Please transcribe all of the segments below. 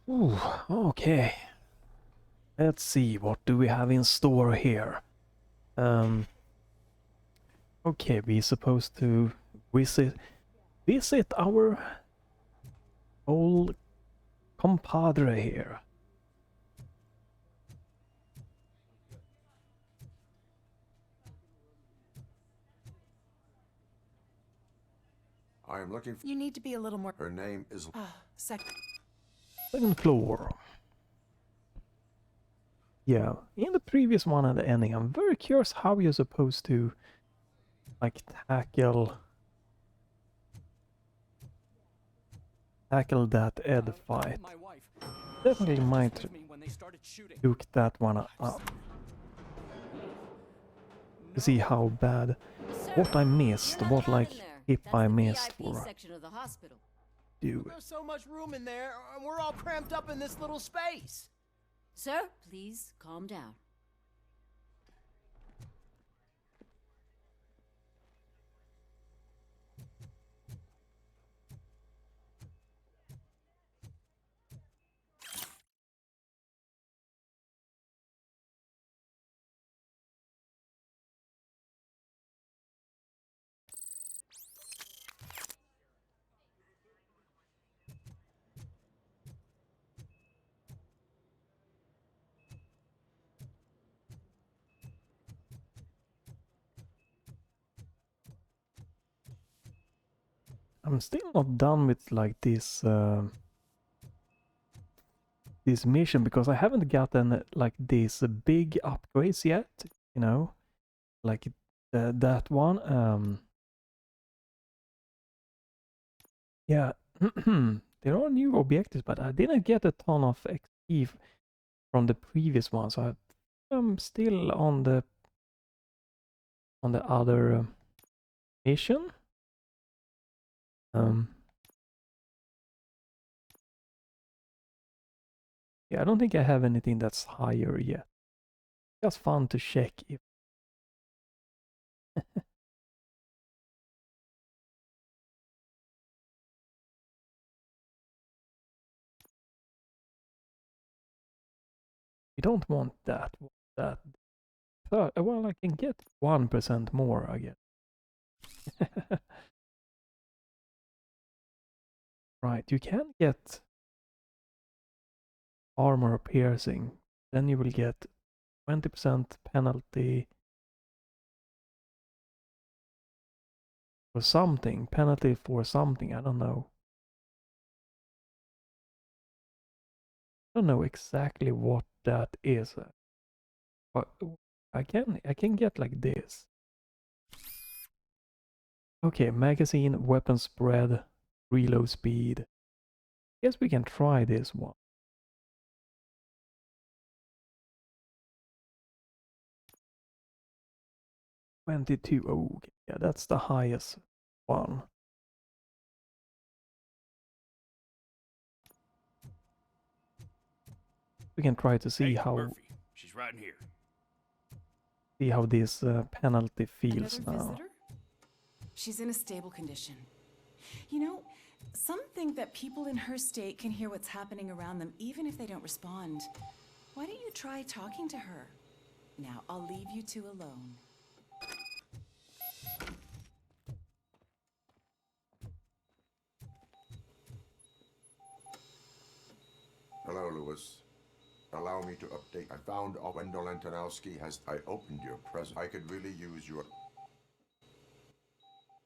Ooh, okay. Let's see, what do we have in store here? Okay, we're supposed to visit our old compadre here. I am looking for... You need to be a little more... Her name is... Second floor. Yeah, in the previous one and the ending, I'm very curious how you're supposed to, like, tackle that Ed fight. Definitely might look that one up to see how bad, what I missed, what like tip I missed for do. There's so much room in there, and we're all cramped up in this little space. Sir, please calm down. I'm still not done with like this mission because I haven't gotten like these big upgrades yet, you know, like that one. Yeah, there are new objectives, but I didn't get a ton of XP from the previous one, so I'm still on the other mission. Yeah, I don't think I have anything that's higher yet. Just fun to check if you don't want that. Well, I can get 1% more, I guess. Right, you can get armor piercing. Then you will get 20% penalty for something. Penalty for something, I don't know. I don't know exactly what that is. But I can get like this. Okay, magazine, weapon spread, reload speed. Guess we can try this one. 22. Oh, okay. Yeah, that's the highest one. We can try to see how Murphy. She's right in here. see how this penalty feels Another now. visitor? She's in a stable condition. You know, some think that people in her state can hear what's happening around them even if they don't respond. Why don't you try talking to her? Now, I'll leave you two alone. Hello, Lewis. Allow me to update. I found Wendell Antonowski has... I opened your present. I could really use your...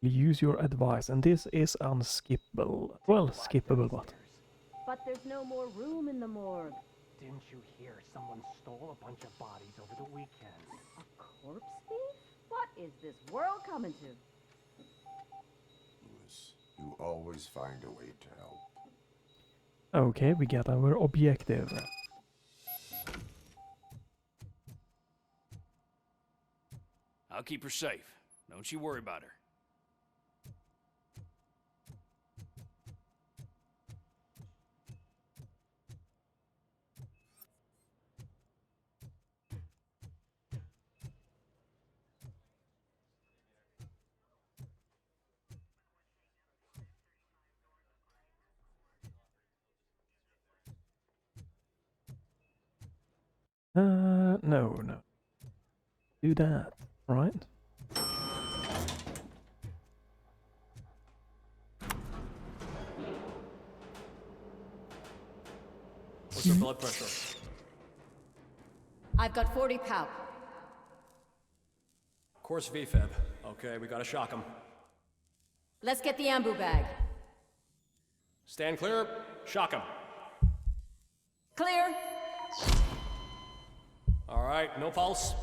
Use your advice, and this is unskippable. Well, skippable, but... But there's no more room in the morgue. Didn't you hear someone stole a bunch of bodies over the weekend? A corpse thief? What is this world coming to? Lewis, you always find a way to help. Okay, we got our objective. I'll keep her safe. Don't you worry about her. No. Do that, right? What's your blood pressure? I've got 40 pow. Course VFib. Okay, we gotta shock him. Let's get the ambu bag. Stand clear. Shock him. Clear. All right, no pulse.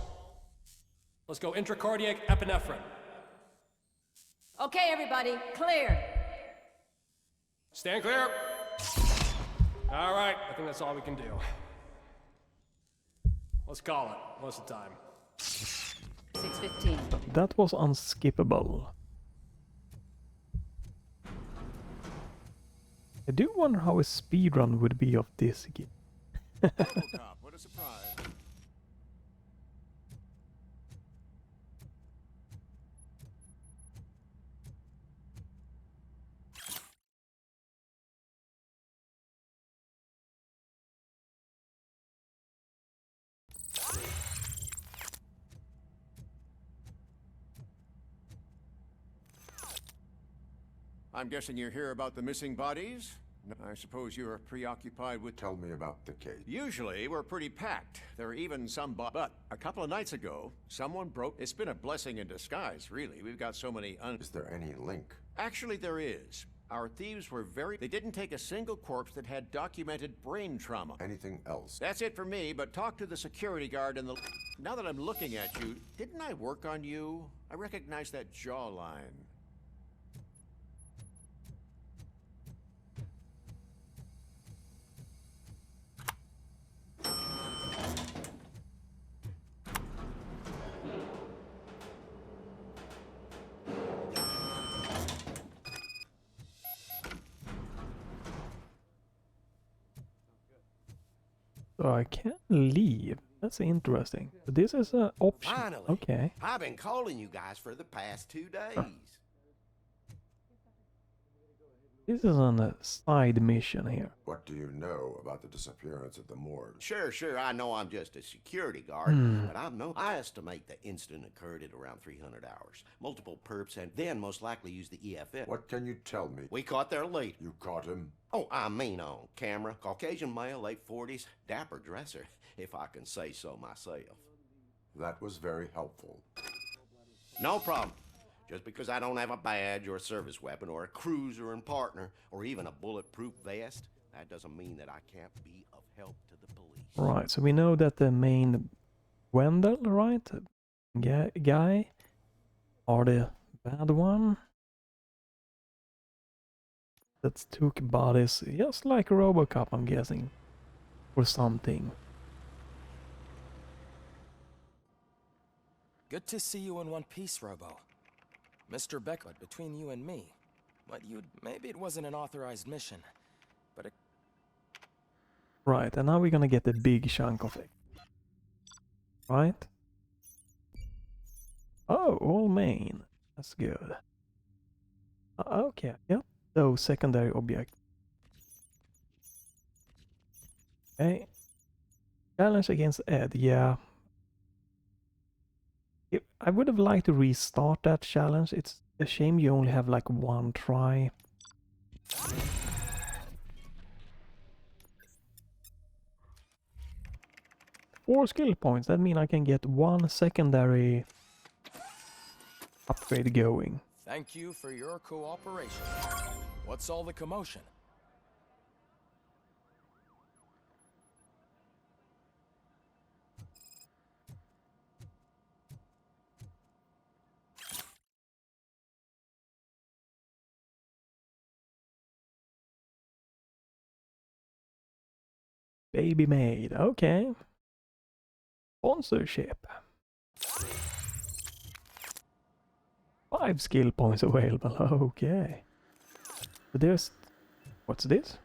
Let's go intracardiac epinephrine. Okay, everybody, clear. Stand clear. All right, I think that's all we can do. Let's call it. What's the time? 6:15. That was unskippable. I do wonder how a speedrun would be of this game. RoboCop, what a surprise. I'm guessing you're here about the missing bodies? I suppose you're preoccupied with... Tell me about the case. Usually, we're pretty packed. There are even some but a couple of nights ago, someone broke... It's been a blessing in disguise, really. We've got so many Is there any link? Actually, there is. Our thieves were very... They didn't take a single corpse that had documented brain trauma. Anything else? That's it for me, but talk to the security guard in the... Now that I'm looking at you, didn't I work on you? I recognize that jawline. So I can't leave. That's interesting. This is an option. Finally. Okay. I've been calling you guys for the past 2 days. This is on a side mission here. What do you know about the disappearance at the morgue? Sure, I know I'm just a security guard, but I estimate the incident occurred at around 300 hours. Multiple perps and then most likely used the EFF. What can you tell me? We caught their lead. You caught him? Oh, I mean on camera. Caucasian male, late 40s, dapper dresser, if I can say so myself. That was very helpful. No problem. Just because I don't have a badge or a service weapon or a cruiser and partner or even a bulletproof vest, that doesn't mean that I can't be of help to the police. Right, so we know that the main Wendell, right? Guy are the bad one. That took bodies, just like RoboCop, I'm guessing. Or something. Good to see you in one piece, Robo. Mr. Beckett, between you and me, maybe it wasn't an authorized mission, but Right, and now we're gonna get the big chunk of it. Right? Oh, all main. That's good. Okay, yep. So, secondary object. Okay. Challenge against Ed, yeah. I would have liked to restart that challenge. It's a shame you only have like one try. 4 skill points. That means I can get 1 secondary upgrade going. thank you for your cooperation. What's all the commotion? Baby made. Okay. Sponsorship. 5 skill points available. Okay. But there's... What's this?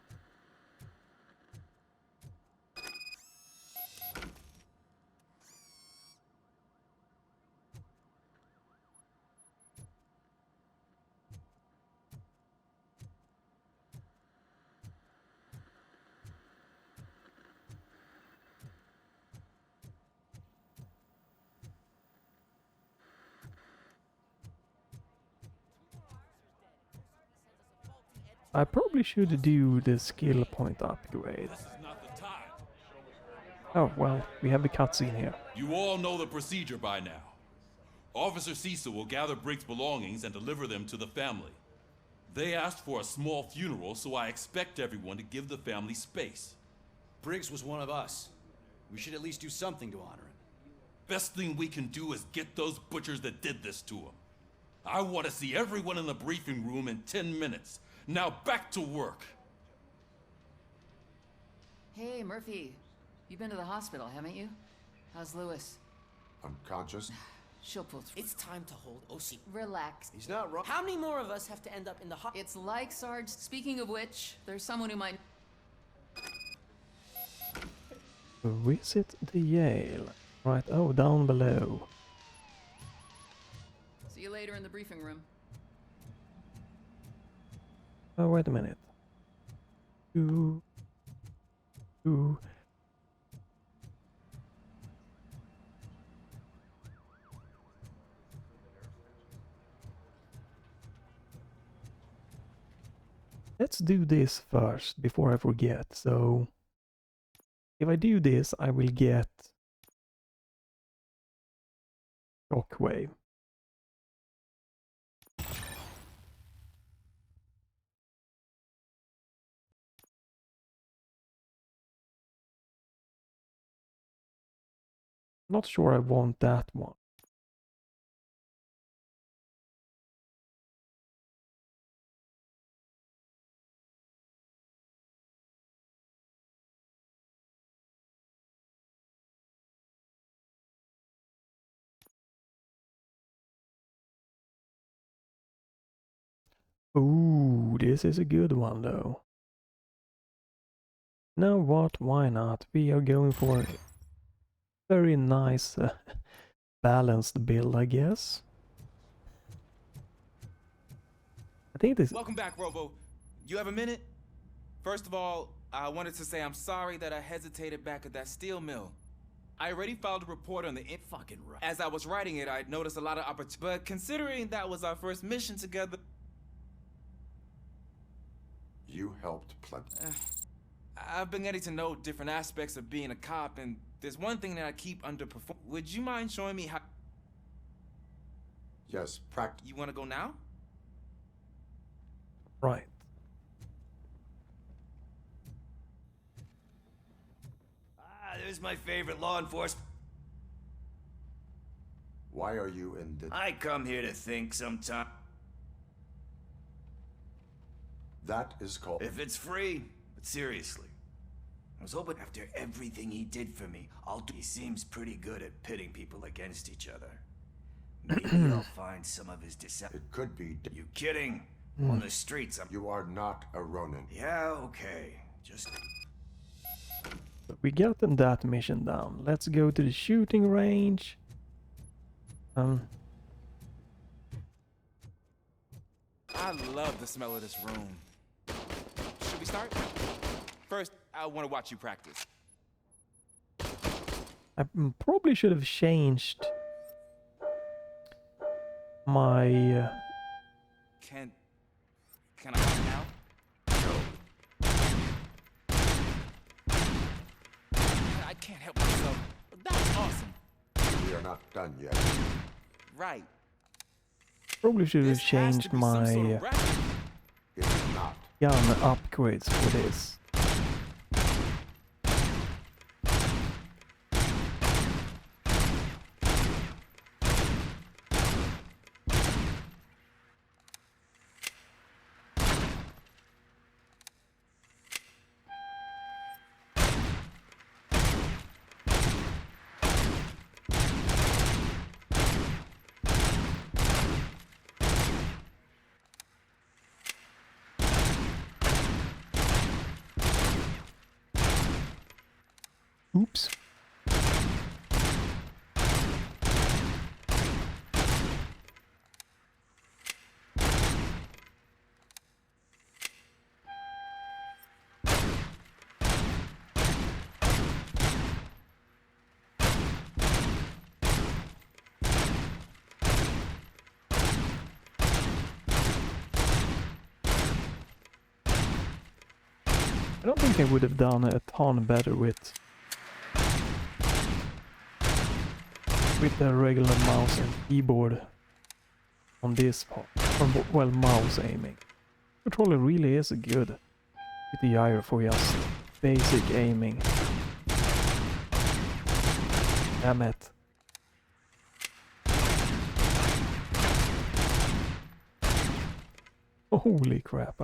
I probably should do the skill point upgrade. Oh, well, we have the cutscene here. You all know the procedure by now. Officer Cecil will gather Briggs' belongings and deliver them to the family. They asked for a small funeral, so I expect everyone to give the family space. Briggs was one of us. We should at least do something to honor him. Best thing we can do is get those butchers that did this to him. I want to see everyone in the briefing room in 10 minutes. Now back to work. Hey, Murphy. You've been to the hospital, haven't you? How's Lewis? Unconscious? She'll pull through. It's time to hold OC. Relax. He's not wrong. How many more of us have to end up in the It's like, Sarge. Speaking of which, there's someone who might... Visit the Yale. Right, oh, down below. See you later in the briefing room. Oh, wait a minute. Ooh. Let's do this first before I forget. So if I do this, I will get Shockwave. Not sure I want that one. Ooh, this is a good one though. Now what? Why not? We are going for a very nice balanced build, I guess. I think this... Welcome back, Robo. You have a minute? First of all, I wanted to say I'm sorry that I hesitated back at that steel mill. I already filed a report on the fucking right. As I was writing it, I noticed a lot of opportunities. But considering that was our first mission together... You helped plenty. I've been getting to know different aspects of being a cop, and there's one thing that I keep underperforming. Would you mind showing me how... Yes, practice. You want to go now? Right. There's my favorite law enforcement. Why are you in the... I come here to think sometime. That is called... If it's free, but seriously. I was hoping after everything he did for me, he seems pretty good at pitting people against each other. Maybe I'll find some of his It could be... You kidding? On the streets, You are not a Ronin. Yeah, okay. Just... We got them that mission down. Let's go to the shooting range. I love the smell of this room. Should we start? First, I want to watch you practice. I probably should have changed my... Can I watch now? I can't help myself. That's awesome. We are not done yet. Right. Probably should have changed my It's not. gun upgrades for this. Oops. I don't think I would have done a ton better with the regular mouse and keyboard on this part. Or, well, mouse aiming. Controller really is good with the gyro for just basic aiming. Damn it. Holy crap.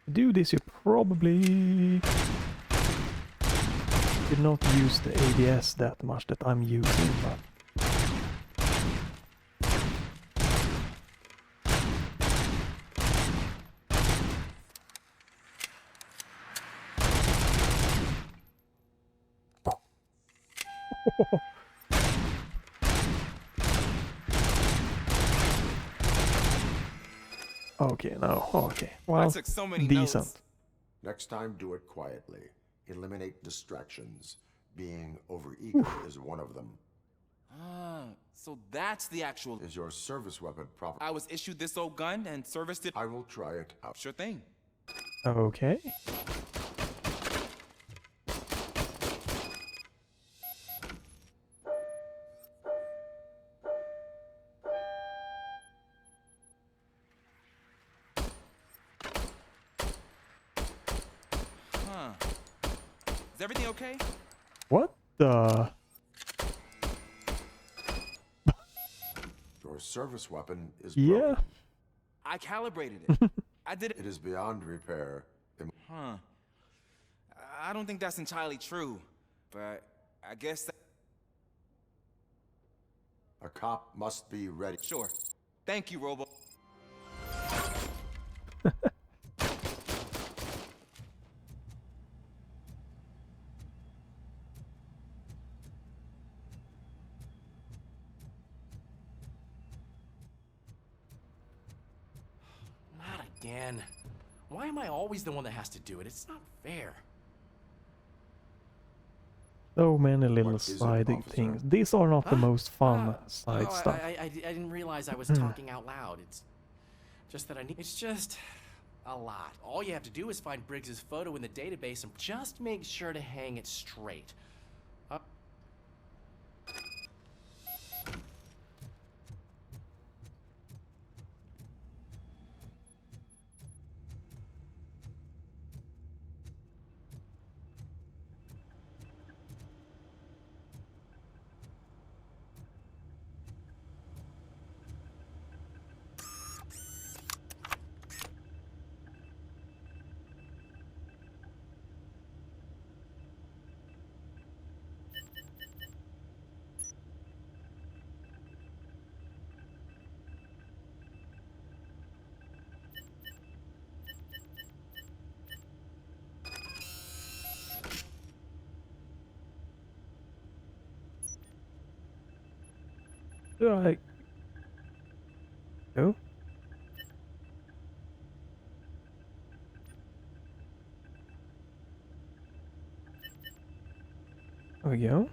To do this, you probably should not use the ADS that much that I'm using, but okay, no, okay. Well, took so many decent. notes. Next time, do it quietly. Eliminate distractions. Being overeager is one of them. Ah, so that's the actual... Is your service weapon proper? I was issued this old gun and serviced it. I will try it out. Sure thing. Okay. Huh. Is everything okay? What the? Your service weapon is Yeah. broken. I calibrated it. I did it. It is beyond repair. Huh. I don't think that's entirely true, but I guess that... A cop must be ready. Sure. Thank you, Robo. Not again. Why am I always the one that has to do it? It's not fair. So many little What is it, side officer? things. These are not the most fun side Oh, stuff. I didn't realize I was talking out loud. It's just that I need... It's just a lot. All you have to do is find Briggs's photo in the database and just make sure to hang it straight. Like, no? There we go.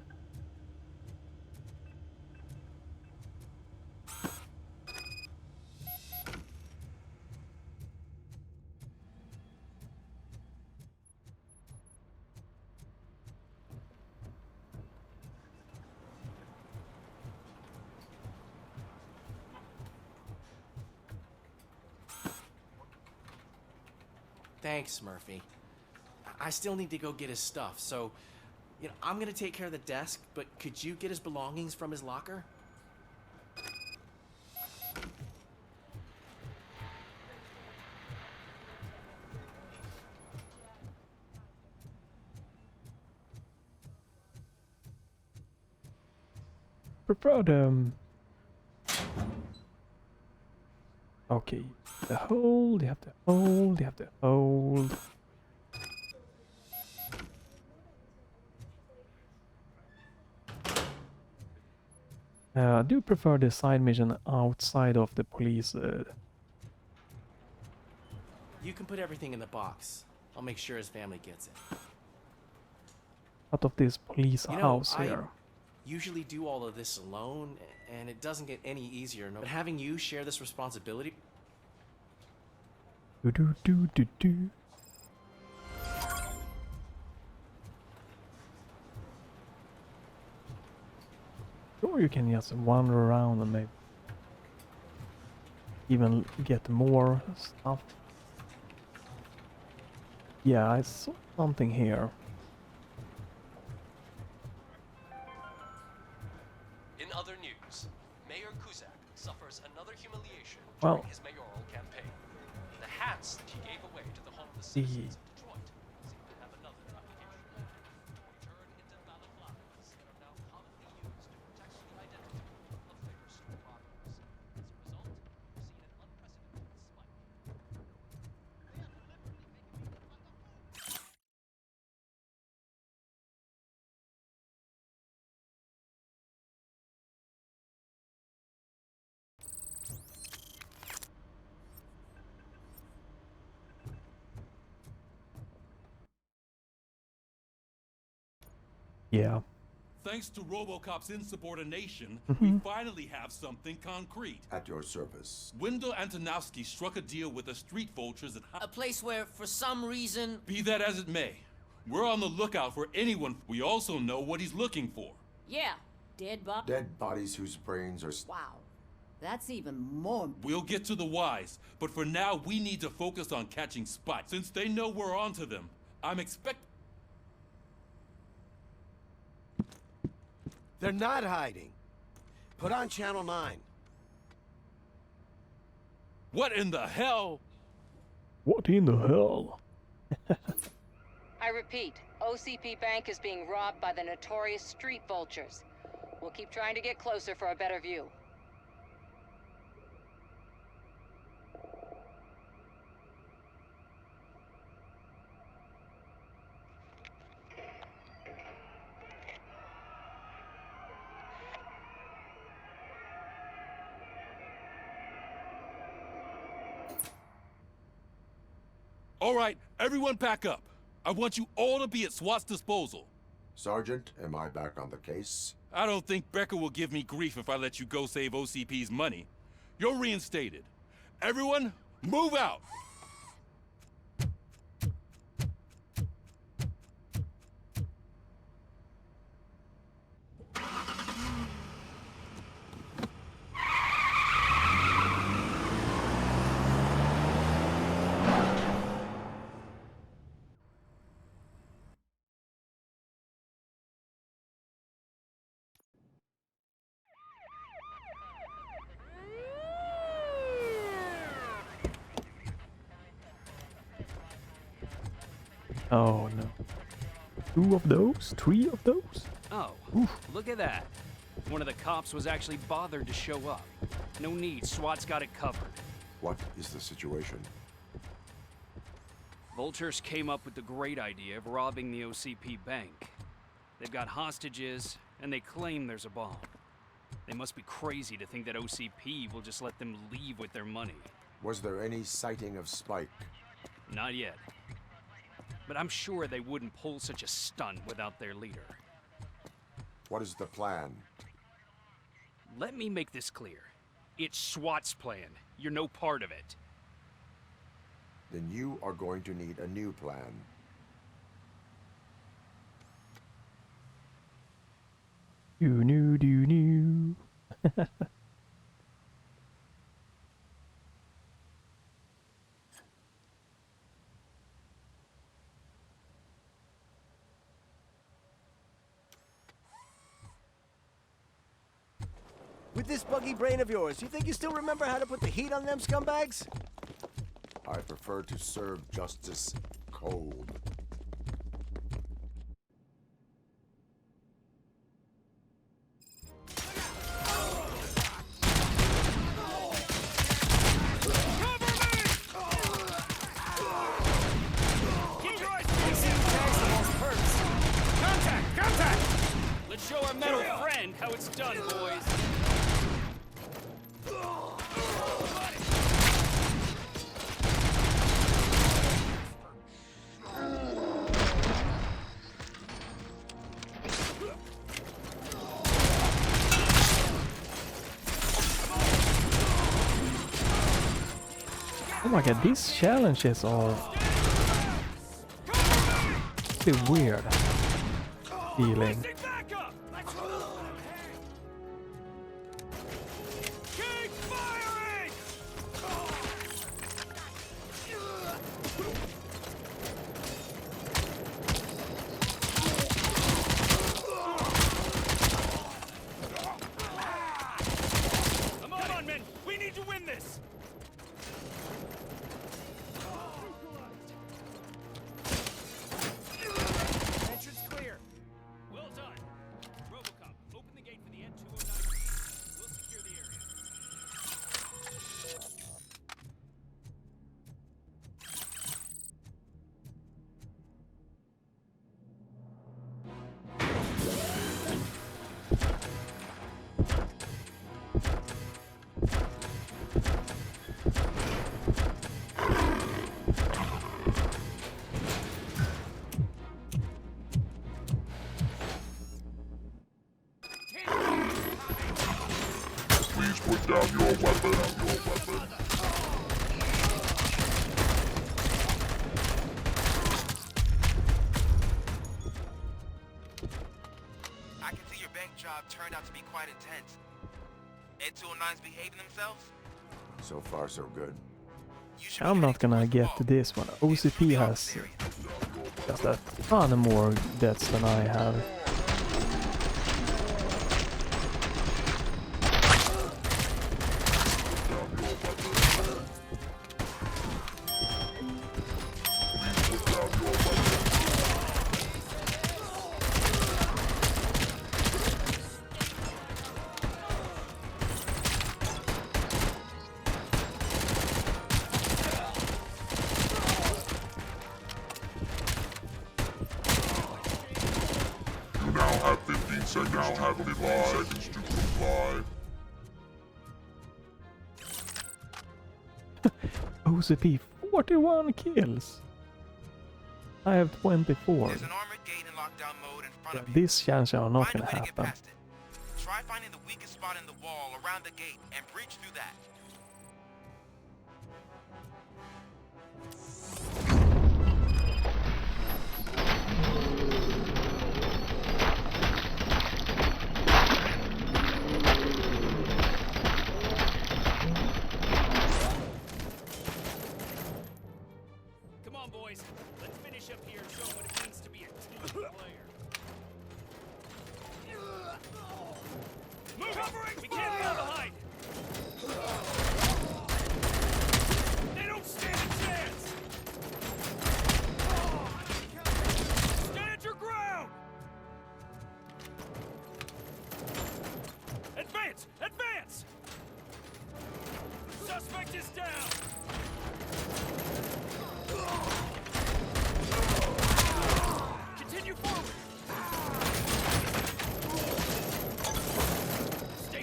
Thanks, Murphy. I still need to go get his stuff, so, you know, I'm gonna take care of the desk, but could you get his belongings from his locker? Prefer them. Okay, the hold, you have to hold, you have to hold. I do prefer the side mission outside of the police. You can put everything in the box. I'll make sure his family gets it. Out of this police You know, house I here. usually do all of this alone, and it doesn't get any easier. But having you share this responsibility... Do do do do do. Or you can just wander around and maybe even get more stuff. Yeah, I saw something here. In other news, Mayor Kuzak suffers another humiliation Well, during his mayoral campaign. The hats that he gave away to the homeless the citizens of Detroit seem to have another application. Turn into balaclavas that are now commonly used to protect the identity of favor suit robbers. As a result, we've seen an unprecedented spike. yeah. Thanks to RoboCop's insubordination, we finally have something concrete. At your service. Wendell Antonowski struck a deal with the street vultures at A place where, for some reason... Be that as it may, we're on the lookout for anyone. We also know what he's looking for. Yeah, dead bodies. Dead bodies whose brains are... Wow, that's even more... We'll get to the whys, but for now, we need to focus on catching Spike. Since they know we're onto them, I'm expecting... They're not hiding. Put on Channel 9. What in the hell? What in the hell? I repeat, OCP Bank is being robbed by the notorious street vultures. We'll keep trying to get closer for a better view. All right, everyone pack up. I want you all to be at SWAT's disposal. Sergeant, am I back on the case? I don't think Becker will give me grief if I let you go save OCP's money. You're reinstated. Everyone, move out! Oh no. 2 of those? 3 of those? Oh, look at that. One of the cops was actually bothered to show up. No need, SWAT's got it covered. What is the situation? Vultures came up with the great idea of robbing the OCP bank. They've got hostages, and they claim there's a bomb. They must be crazy to think that OCP will just let them leave with their money. Was there any sighting of Spike? Not yet. But I'm sure they wouldn't pull such a stunt without their leader. What is the plan? Let me make this clear. It's SWAT's plan. You're no part of it. Then you are going to need a new plan. Do. With this buggy brain of yours, you think you still remember how to put the heat on them scumbags? I prefer to serve justice cold. Let's show our metal friend how it's done, boys. Oh my god, these challenges are really weird feeling. Come on, men! We need to win this! Entrance clear. Well done. RoboCop, open the gate for the N209. We'll secure the area. Please put down your weapon. I can see your bank job turned out to be quite intense. N209's behaving themselves? So far, so good. I'm not gonna get to this one. OCP has just a ton more deaths than I have. You now have 15 seconds to comply. OCP 41 kills. I have 24. There's an armored gate in lockdown mode in front of you. These chances are not Find a gonna way to get happen. past it. Try finding the weakest spot in the wall around the gate and breach through that. Come on, boys. Let's finish up here and show them what it means to be a team player. Move! Covering! We can't fall behind! They don't stand a chance! Stand your ground! Advance! Advance! Suspect is down! Continue forward! Stay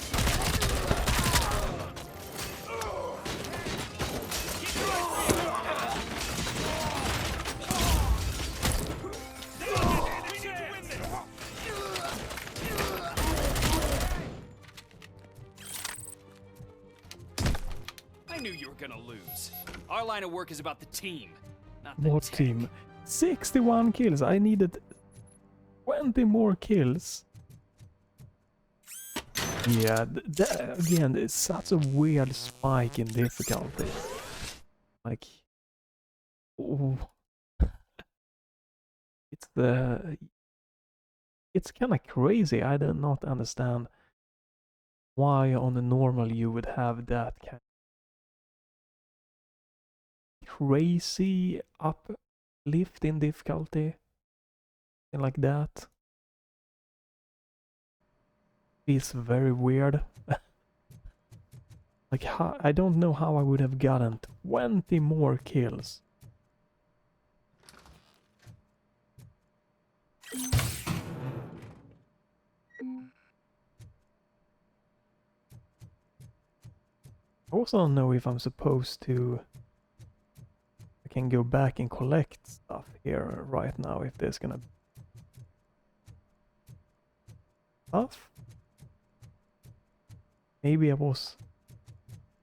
I knew you were gonna lose. Our line of work is about the team, not the What tech. team? 61 kills. I needed 20 more kills. Yeah, again, it's such a weird spike in difficulty. Like, oh. It's kind of crazy. I do not understand why on the normal you would have that kind of crazy uplift in difficulty and like that. It's very weird. Like, I don't know how I would have gotten 20 more kills. I also don't know if I'm supposed to... I can go back and collect stuff here right now, if there's gonna... stuff? Maybe I was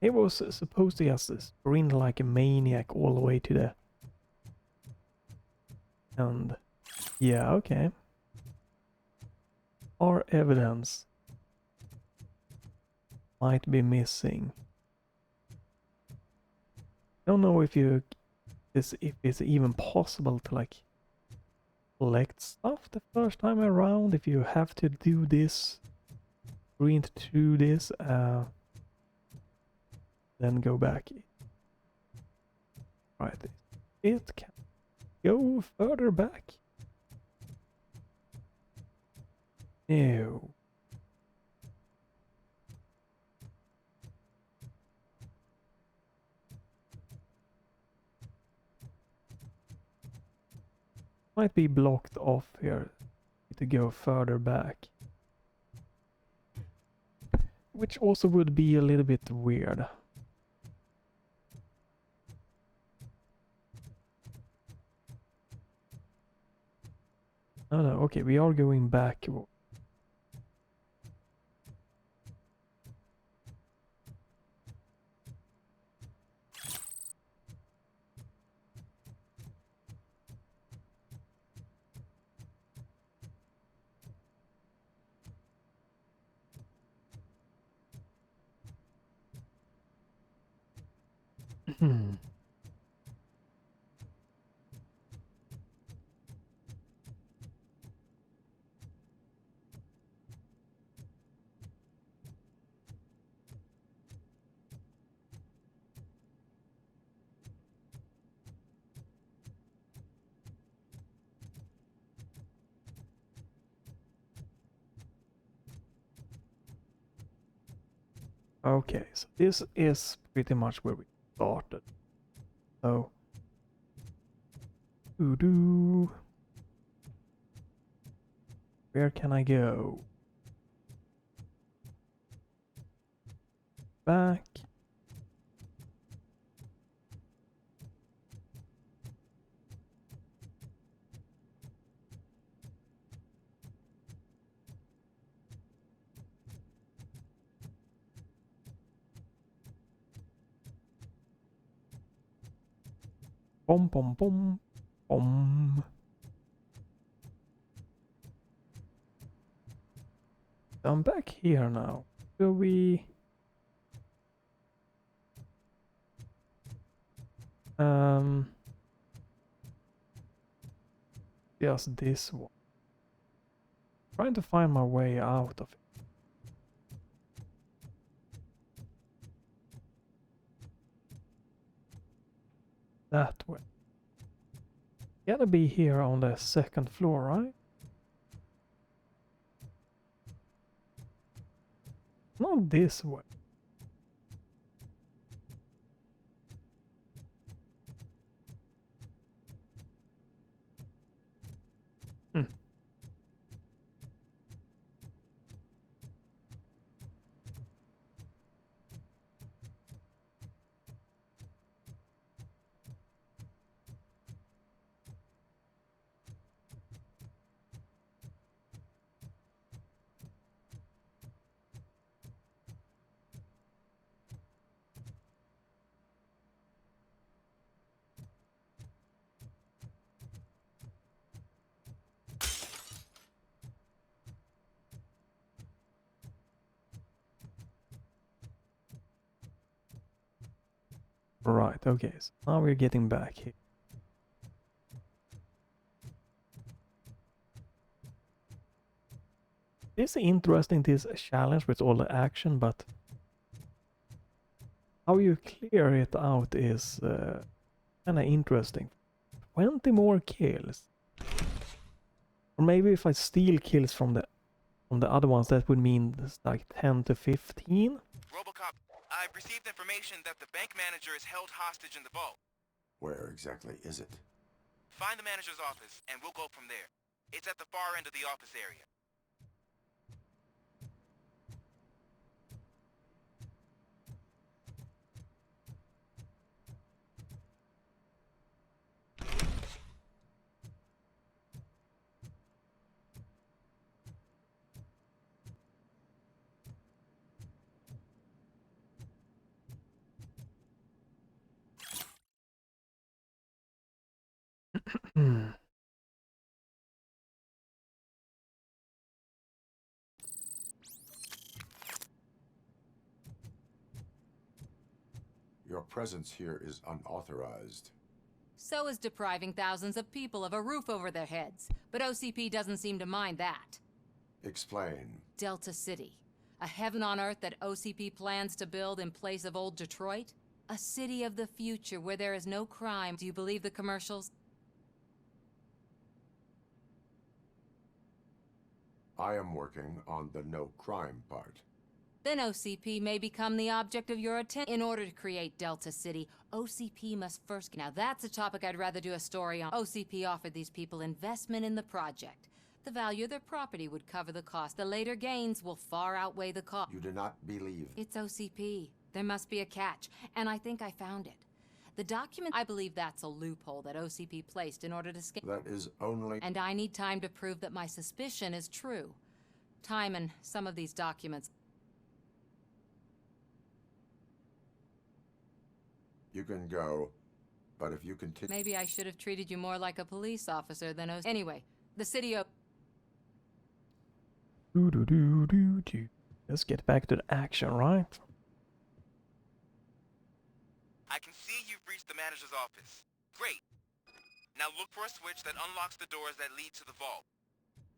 He was supposed to just sprint like a maniac all the way to the... And... yeah, okay. Our evidence might be missing. Don't know if it's even possible to like collect stuff the first time around, if you have to do this, sprint through this, then go back. Right, it can go further back. No. Might be blocked off here to go further back. Which also would be a little bit weird. Oh no, okay, we are going back. Hmm. Okay, so this is pretty much where we started. So, where can I go? Back. Bom bom bom bom. I'm back here now. Will we... just this one. Trying to find my way out of it. That way. Gotta be here on the second floor, right? Not this way. Hmm. Right, okay, so now we're getting back here. It's interesting, this challenge with all the action, but how you clear it out is kinda interesting. 20 more kills. Or maybe if I steal kills from the other ones, that would mean it's like 10 to 15? RoboCop, I've received information that the bank manager is held hostage in the vault. Where exactly is it? Find the manager's office, and we'll go from there. It's at the far end of the office area. Your presence here is unauthorized. So is depriving thousands of people of a roof over their heads. But OCP doesn't seem to mind that. Explain. Delta City. A heaven on earth that OCP plans to build in place of old Detroit? A city of the future where there is no crime. Do you believe the commercials? I am working on the no crime part. Then OCP may become the object of your attention. In order to create Delta City, OCP must first... Now that's a topic I'd rather do a story on. OCP offered these people investment in the project. The value of their property would cover the cost. The later gains will far outweigh the cost. You do not believe. It's OCP. There must be a catch, and I think I found it. The document... I believe that's a loophole that OCP placed in order to scale... That is only... And I need time to prove that my suspicion is true. Time and some of these documents... You can go, but if you continue... Maybe I should have treated you more like a police officer than OCP. Anyway, the city of... Let's get back to the action, right? I can see you've reached the manager's office. Great. Now look for a switch that unlocks the doors that lead to the vault.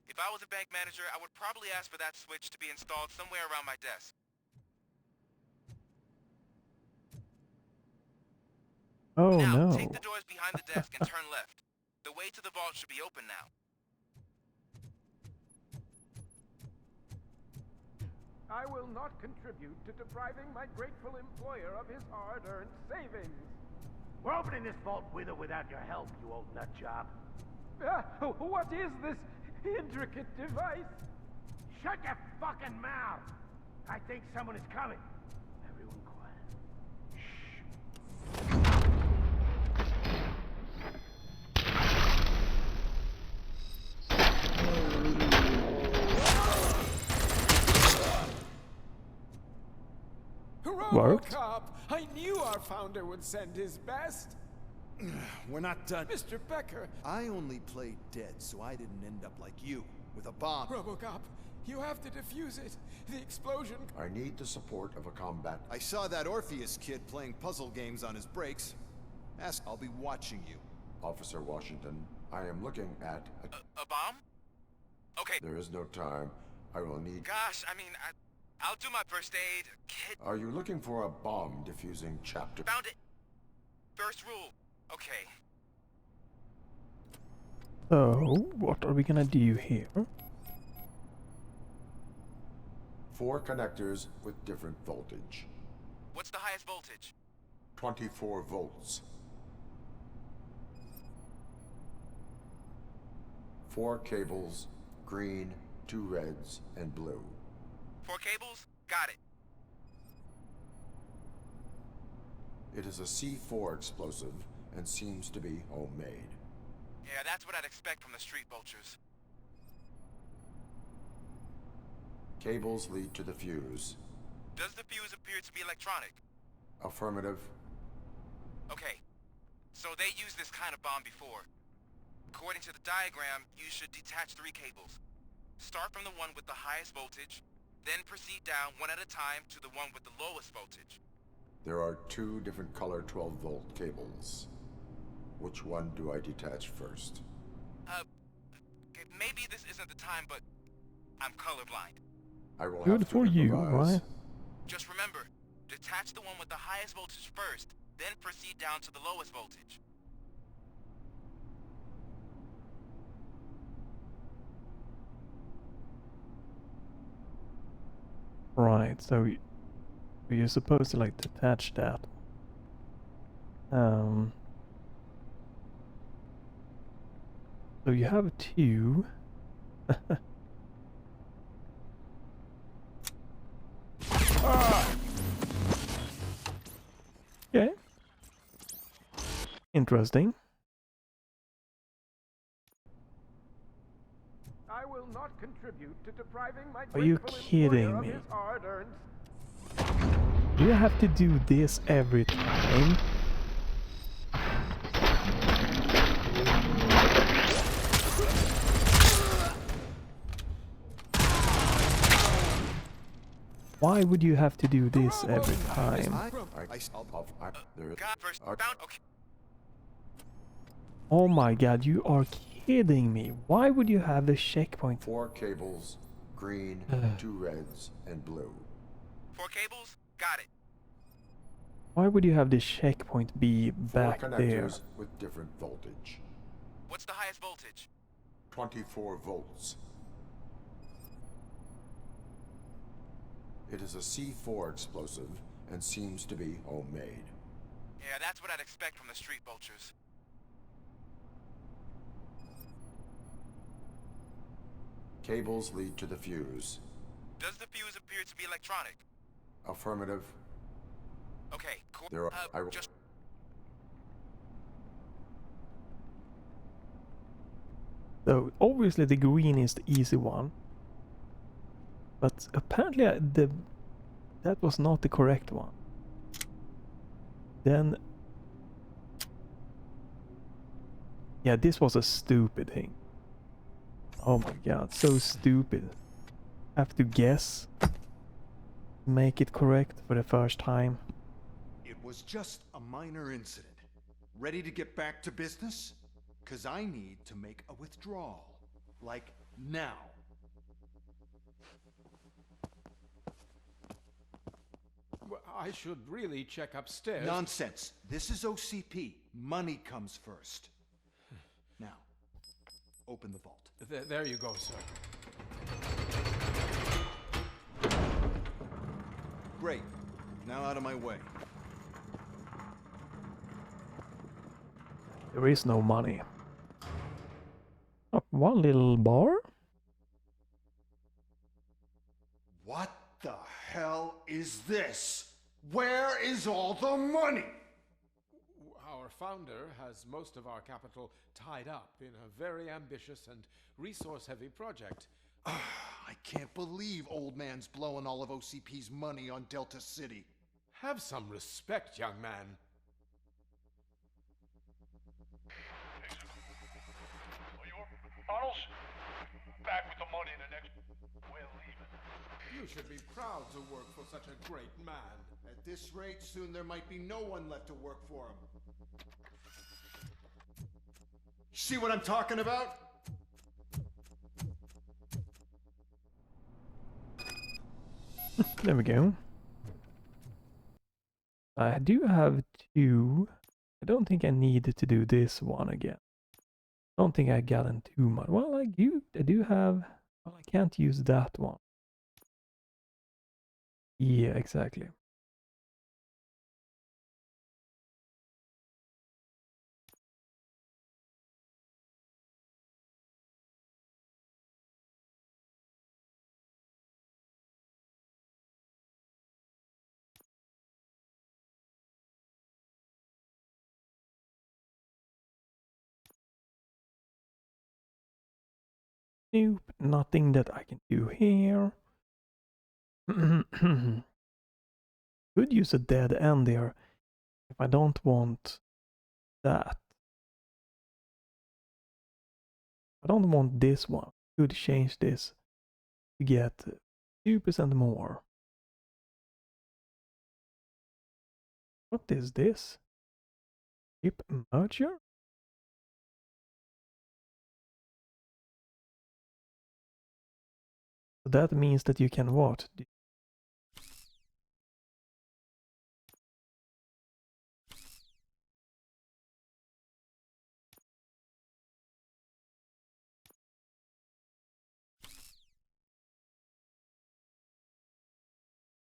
If I was a bank manager, I would probably ask for that switch to be installed somewhere around my desk. Oh now, no. take the doors behind the desk and turn left. The way to the vault should be open now. I will not contribute to depriving my grateful employer of his hard-earned savings. We're opening this vault with or without your help, you old nut job. What is this intricate device? Shut your fucking mouth! I think someone is coming. Everyone quiet. Worked. RoboCop! I knew our founder would send his best. We're not done. Mr. Becker. I only played dead, so I didn't end up like you, with a bomb. RoboCop, you have to defuse it. The explosion... I need the support of a combat... I saw that Orpheus kid playing puzzle games on his breaks. Ask, I'll be watching you. Officer Washington, I am looking at... A bomb? Okay. There is no time. I will need... Gosh, I mean, I'll do my first aid. Kid. Are you looking for a bomb diffusing chapter? Found it. First rule. Okay. So, what are we gonna do here? 4 connectors with different voltage. What's the highest voltage? 24 volts. 4 cables, green, 2 reds, and blue. 4 cables? Got it. It is a C4 explosive and seems to be homemade. Yeah, that's what I'd expect from the street vultures. Cables lead to the fuse. Does the fuse appear to be electronic? Affirmative. Okay. So they used this kind of bomb before. According to the diagram, you should detach 3 cables. Start from the one with the highest voltage, then proceed down one at a time to the one with the lowest voltage. There are 2 different color 12-volt cables. Which one do I detach first? Okay, maybe this isn't the time, but I'm colorblind. I will Good have to for you, improvise. right? Just remember, detach the one with the highest voltage first, then proceed down to the lowest voltage. Right, so you're supposed to like detach that. So you have 2. Okay. Interesting. I will not contribute to depriving my Are you grateful kidding employer of me? his hard-earned... Do you have to do this every time? Why would you have to do this every time? Oh my god, you are kidding me. Why would you have the checkpoint? 4 cables, green, 2 reds, and blue. 4 cables? Got it. Why would you have the checkpoint be 4 back connectors there? with different voltage. What's the highest voltage? 24 volts. It is a C4 explosive and seems to be homemade. Yeah, that's what I'd expect from the street vultures. Cables lead to the fuse. Does the fuse appear to be electronic? Affirmative. Okay, cool. There are, just... So obviously the green is the easy one. But apparently that was not the correct one. Then... Yeah, this was a stupid thing. Oh my god, so stupid. Have to guess. Make it correct for the first time. It was just a minor incident. Ready to get back to business? 'Cause I need to make a withdrawal. Like, now. Well, I should really check upstairs. Nonsense. This is OCP. Money comes first. Now, open the vault. There you go, sir. Great. Now out of my way. There is no money. Oh, one little bar? What the hell is this? Where is all the money? Our founder has most of our capital tied up in a very ambitious and resource-heavy project. I can't believe old man's blowing all of OCP's money on Delta City. Have some respect, young man. Arnold's back with the money in the next... We're leaving. You should be proud to work for such a great man. At this rate, soon there might be no one left to work for him. See what I'm talking about? There we go. I do have 2. I don't think I need to do this one again. Don't think I got in too much. Well, I do have... Well, I can't use that one. Yeah, exactly. Nope, nothing that I can do here. Could use a dead end there if I don't want that. I don't want this one. Could change this to get 2% more. What is this? Chip merger? So that means that you can what?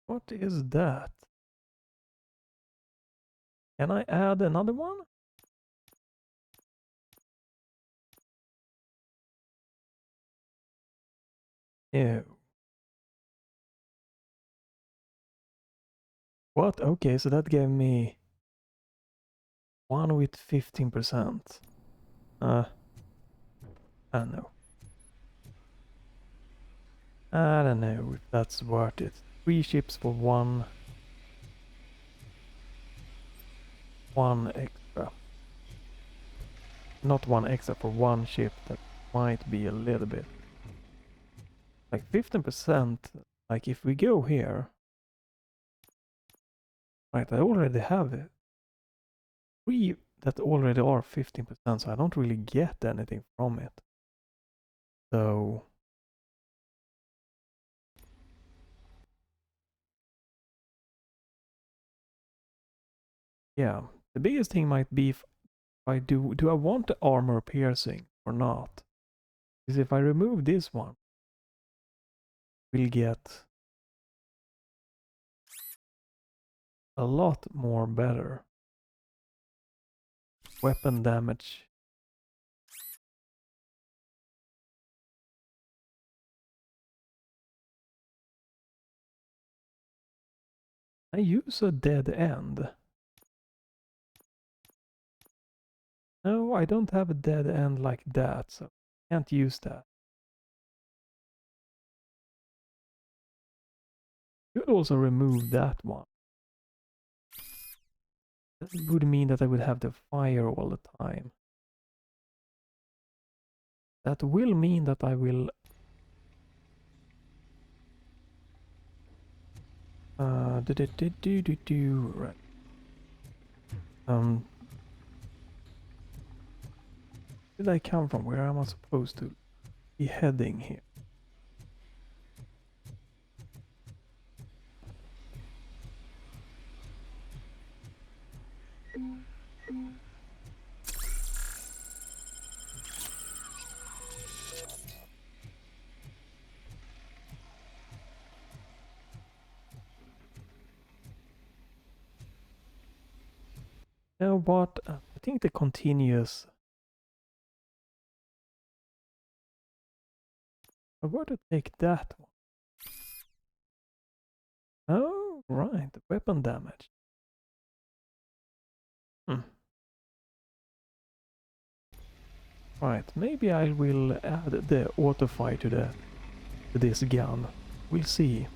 What is that? Can I add another one? No. What? Okay, so that gave me one with 15%. I don't know. I don't know if that's worth it. 3 ships for one extra. Not one extra for one ship. That might be a little bit. Like 15%. Like if we go here, right, I already have it. 3 that already are 15%, so I don't really get anything from it. So yeah, the biggest thing might be if I do I want the armor piercing or not? Because if I remove this one, we'll get a lot more better weapon damage. I use a dead end. No, I don't have a dead end like that, so I can't use that. Could also remove that one. That would mean that I would have the fire all the time. That will mean that I will right. Where did I come from? Where am I supposed to be heading here? You know what? I think the continuous. I were to take that one. Oh, right, the weapon damage. Right, maybe I will add the auto-fire to this gun. We'll see.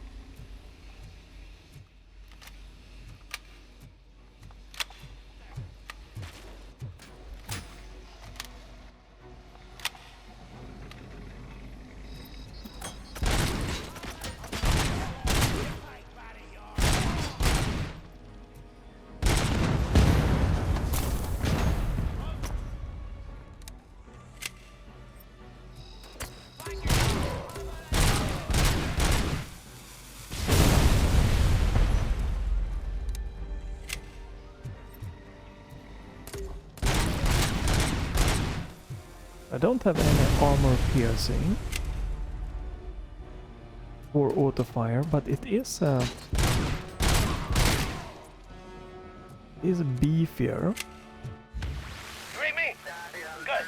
I don't have any armor piercing or auto fire, but it is beefier. You read me? Good.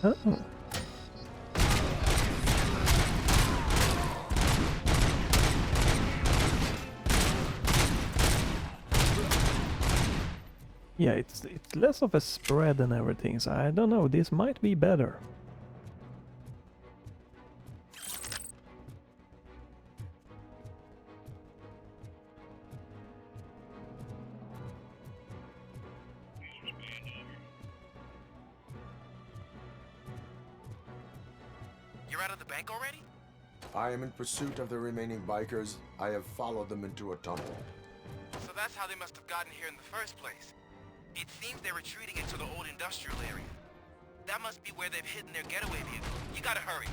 Oh. Yeah, it's less of a spread and everything, so I don't know, this might be better. You're out of the bank already? I am in pursuit of the remaining bikers. I have followed them into a tunnel. So that's how they must have gotten here in the first place. It seems they're retreating into the old industrial area. That must be where they've hidden their getaway vehicle. You gotta hurry.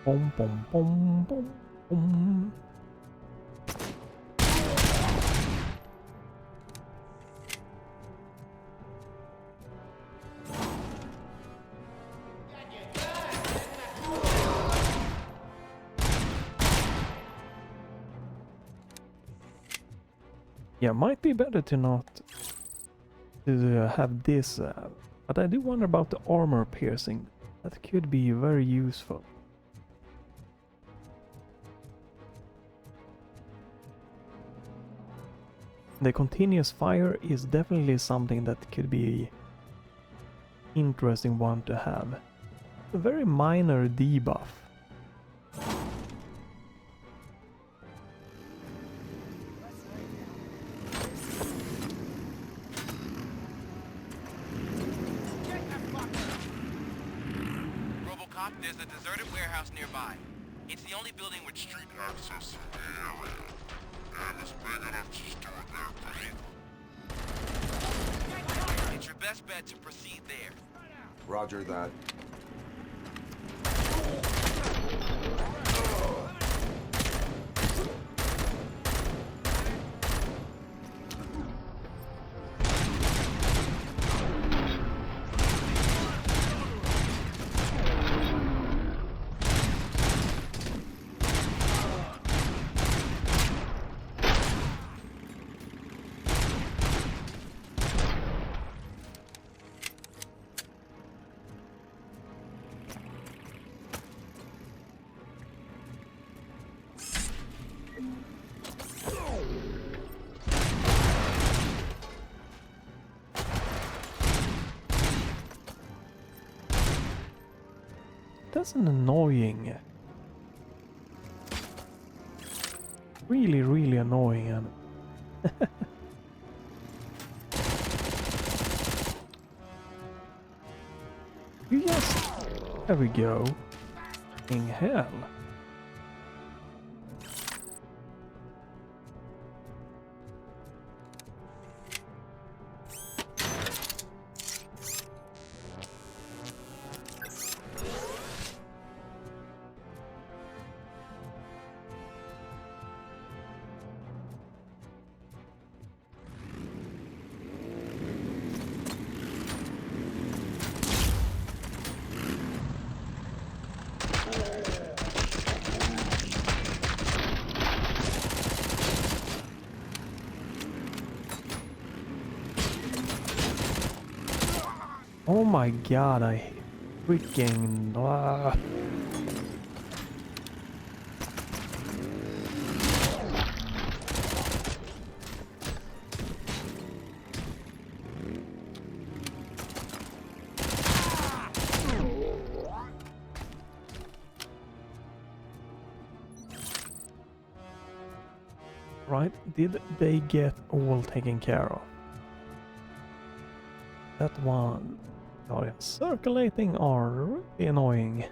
Boom, boom, boom, boom, boom. Yeah, might be better to not have this, but I do wonder about the armor piercing. That could be very useful. The continuous fire is definitely something that could be interesting one to have. A very minor debuff. RoboCop, there's a deserted warehouse nearby. It's the only building with street access to the area. And it's big enough to store their vehicle. It's your best bet to proceed there. Roger that. That's an annoying. Really, really annoying enemy. You just... There we go. In hell. Oh my god, I freaking... Right, did they get all taken care of? That one... Oh yeah, circulating are really annoying.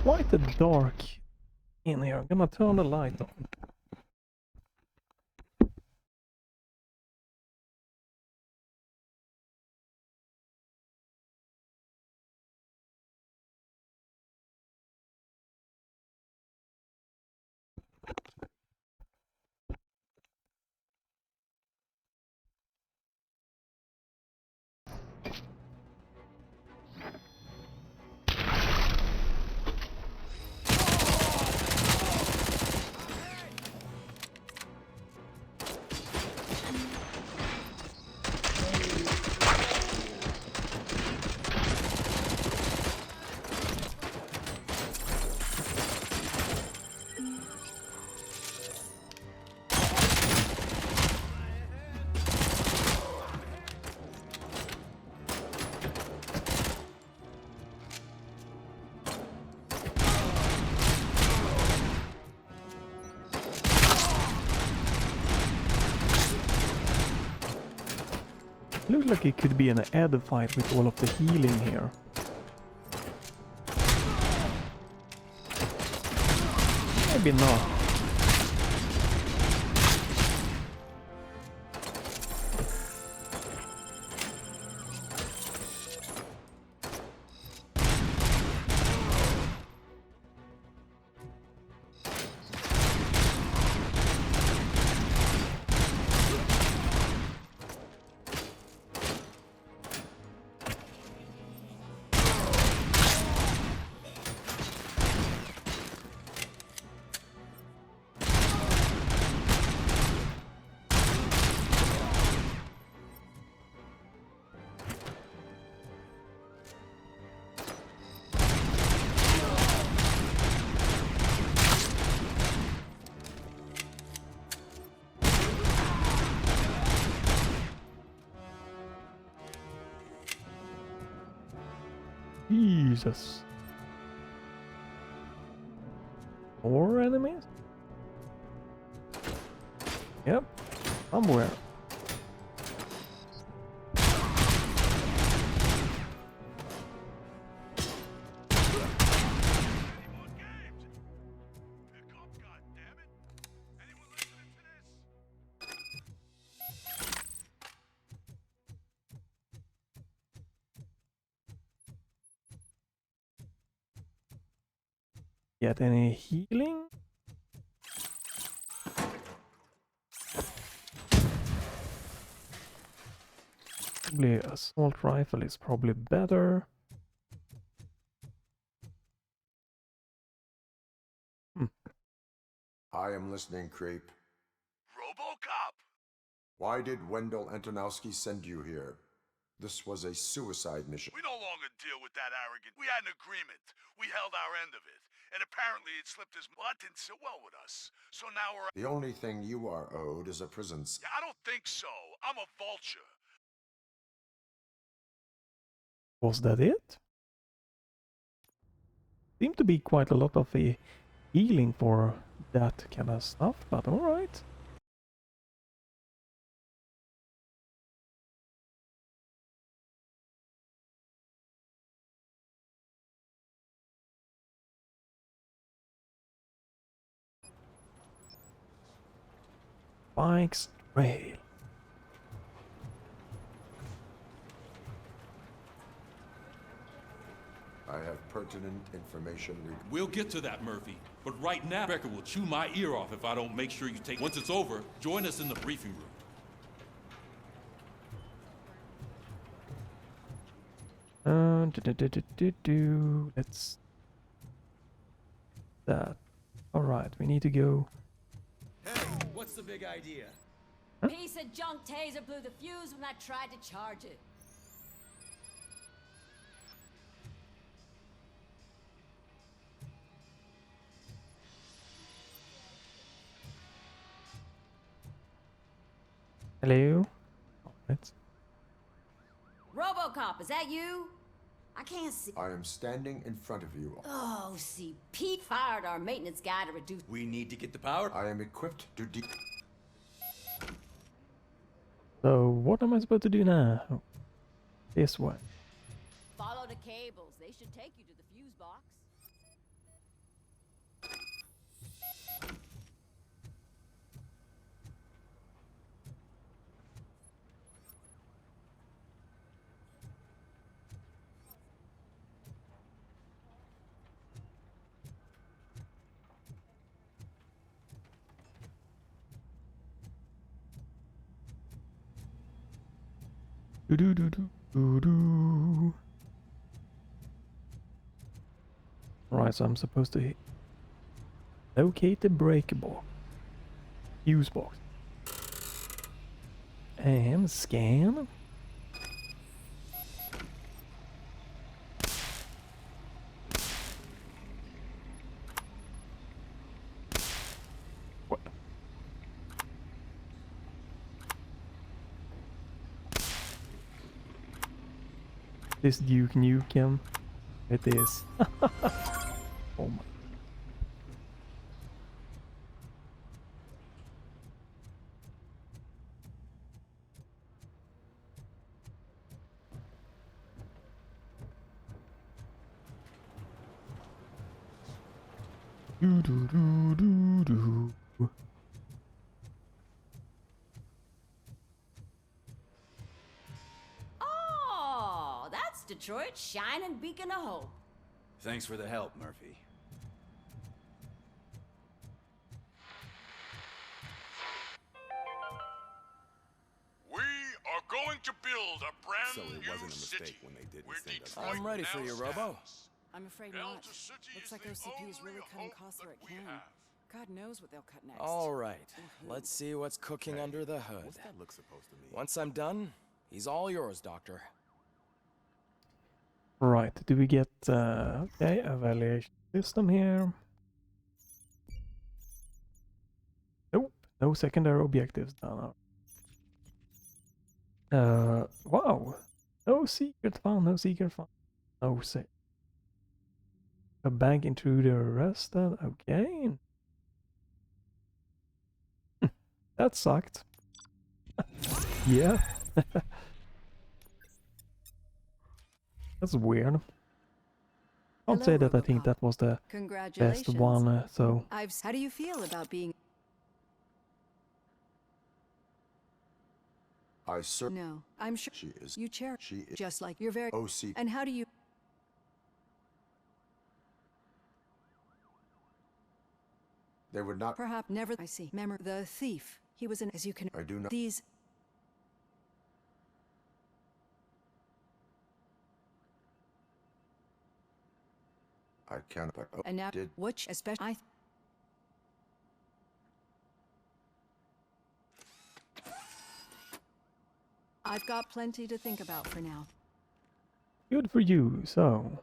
Quite a dark in here. I'm gonna turn the light on. Looks like it could be an ad fight with all of the healing here. Maybe not. Jesus. More enemies? Yep, somewhere. Get any healing? Probably assault rifle is probably better. I am listening, creep. RoboCop! Why did Wendell Antonowski send you here? This was a suicide mission. We no longer deal with that arrogant. We had an agreement. We held our end of it. And apparently it slipped his... Well, that didn't sit well with us. So now we're... The only thing you are owed is a prison. Yeah, I don't think so. I'm a vulture. Was that it? Seemed to be quite a lot of healing for that kind of stuff, but alright. Bikes trail. I have pertinent information. We'll get to that, Murphy. But right now, Becker will chew my ear off if I don't make sure you take... Once it's over, join us in the briefing room. Let's... That. Alright, we need to go... Hey, what's the big idea? Piece of junk taser blew the fuse when I tried to charge it. Hello? Alright. RoboCop, is that you? I can't see. I am standing in front of you. Oh, see, Pete fired our maintenance guy to reduce... We need to get the power. I am equipped to So, what am I supposed to do now? Oh, this way. Follow the cables. They should take you to the fuse box. Right, so I'm supposed to locate the breaker box, fuse box, and scan. What? This Duke Nukem. It is. Oh my. Do do do do do. Oh, that's Detroit's shining beacon of hope. Thanks for the help, Murphy. We are going to build a brand So it new wasn't a mistake city. when they didn't where send us. Detroit I'm ready for now you, Robo. stands. I'm afraid not. Looks like OCP is really cutting costs where it can. God knows what they'll cut next. All right, let's see what's cooking under the hood. What's that look supposed to mean? Once I'm done, he's all yours, Doctor. Right, do we get okay, evaluation system here? Nope, no secondary objectives done. Wow, no secret found, no secret found, no A bank intruder arrested. Okay. That sucked. Yeah. That's weird. I'll say that I think that was the best Congratulations. one, so... How do you feel about being... No, I'm sure she is. You chair. She is. Just like you're very... OC. And how do you... They would not. Perhaps never... I see. Remember, the thief. He was in... As you can... I do not. These... I can't. But And now, did. which especially... I've got plenty to think about for now. Good for you, so...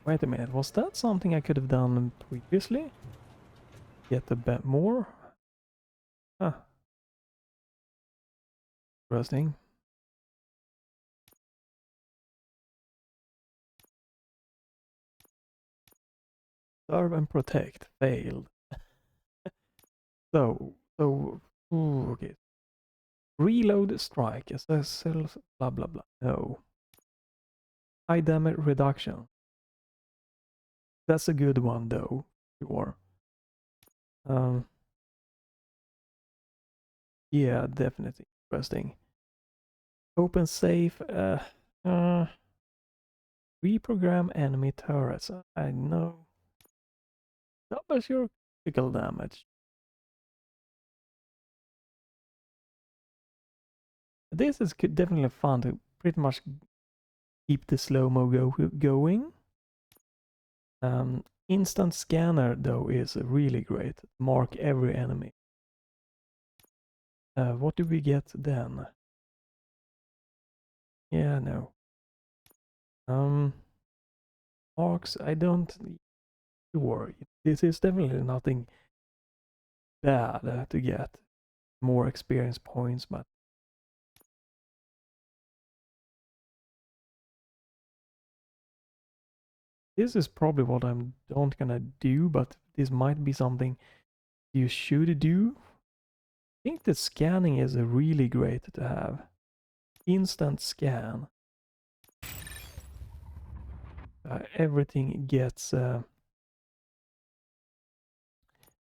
Wait a minute, was that something I could have done previously? Get a bit more? Huh. Interesting. Serve and protect. Failed. So, ooh, okay. Reload strike, SSL, blah blah blah. No. High damage reduction. That's a good one though. Sure. Yeah, definitely interesting. Open safe. Reprogram enemy turrets. I know. Doubles your critical damage. This is definitely fun to pretty much keep the slow-mo going. Instant scanner though is really great. Mark every enemy. What do we get then? Yeah, no. Marks, I don't sure. This is definitely nothing bad to get more experience points, but this is probably what I'm don't gonna do, but this might be something you should do. I think that scanning is really great to have. Instant scan. Everything gets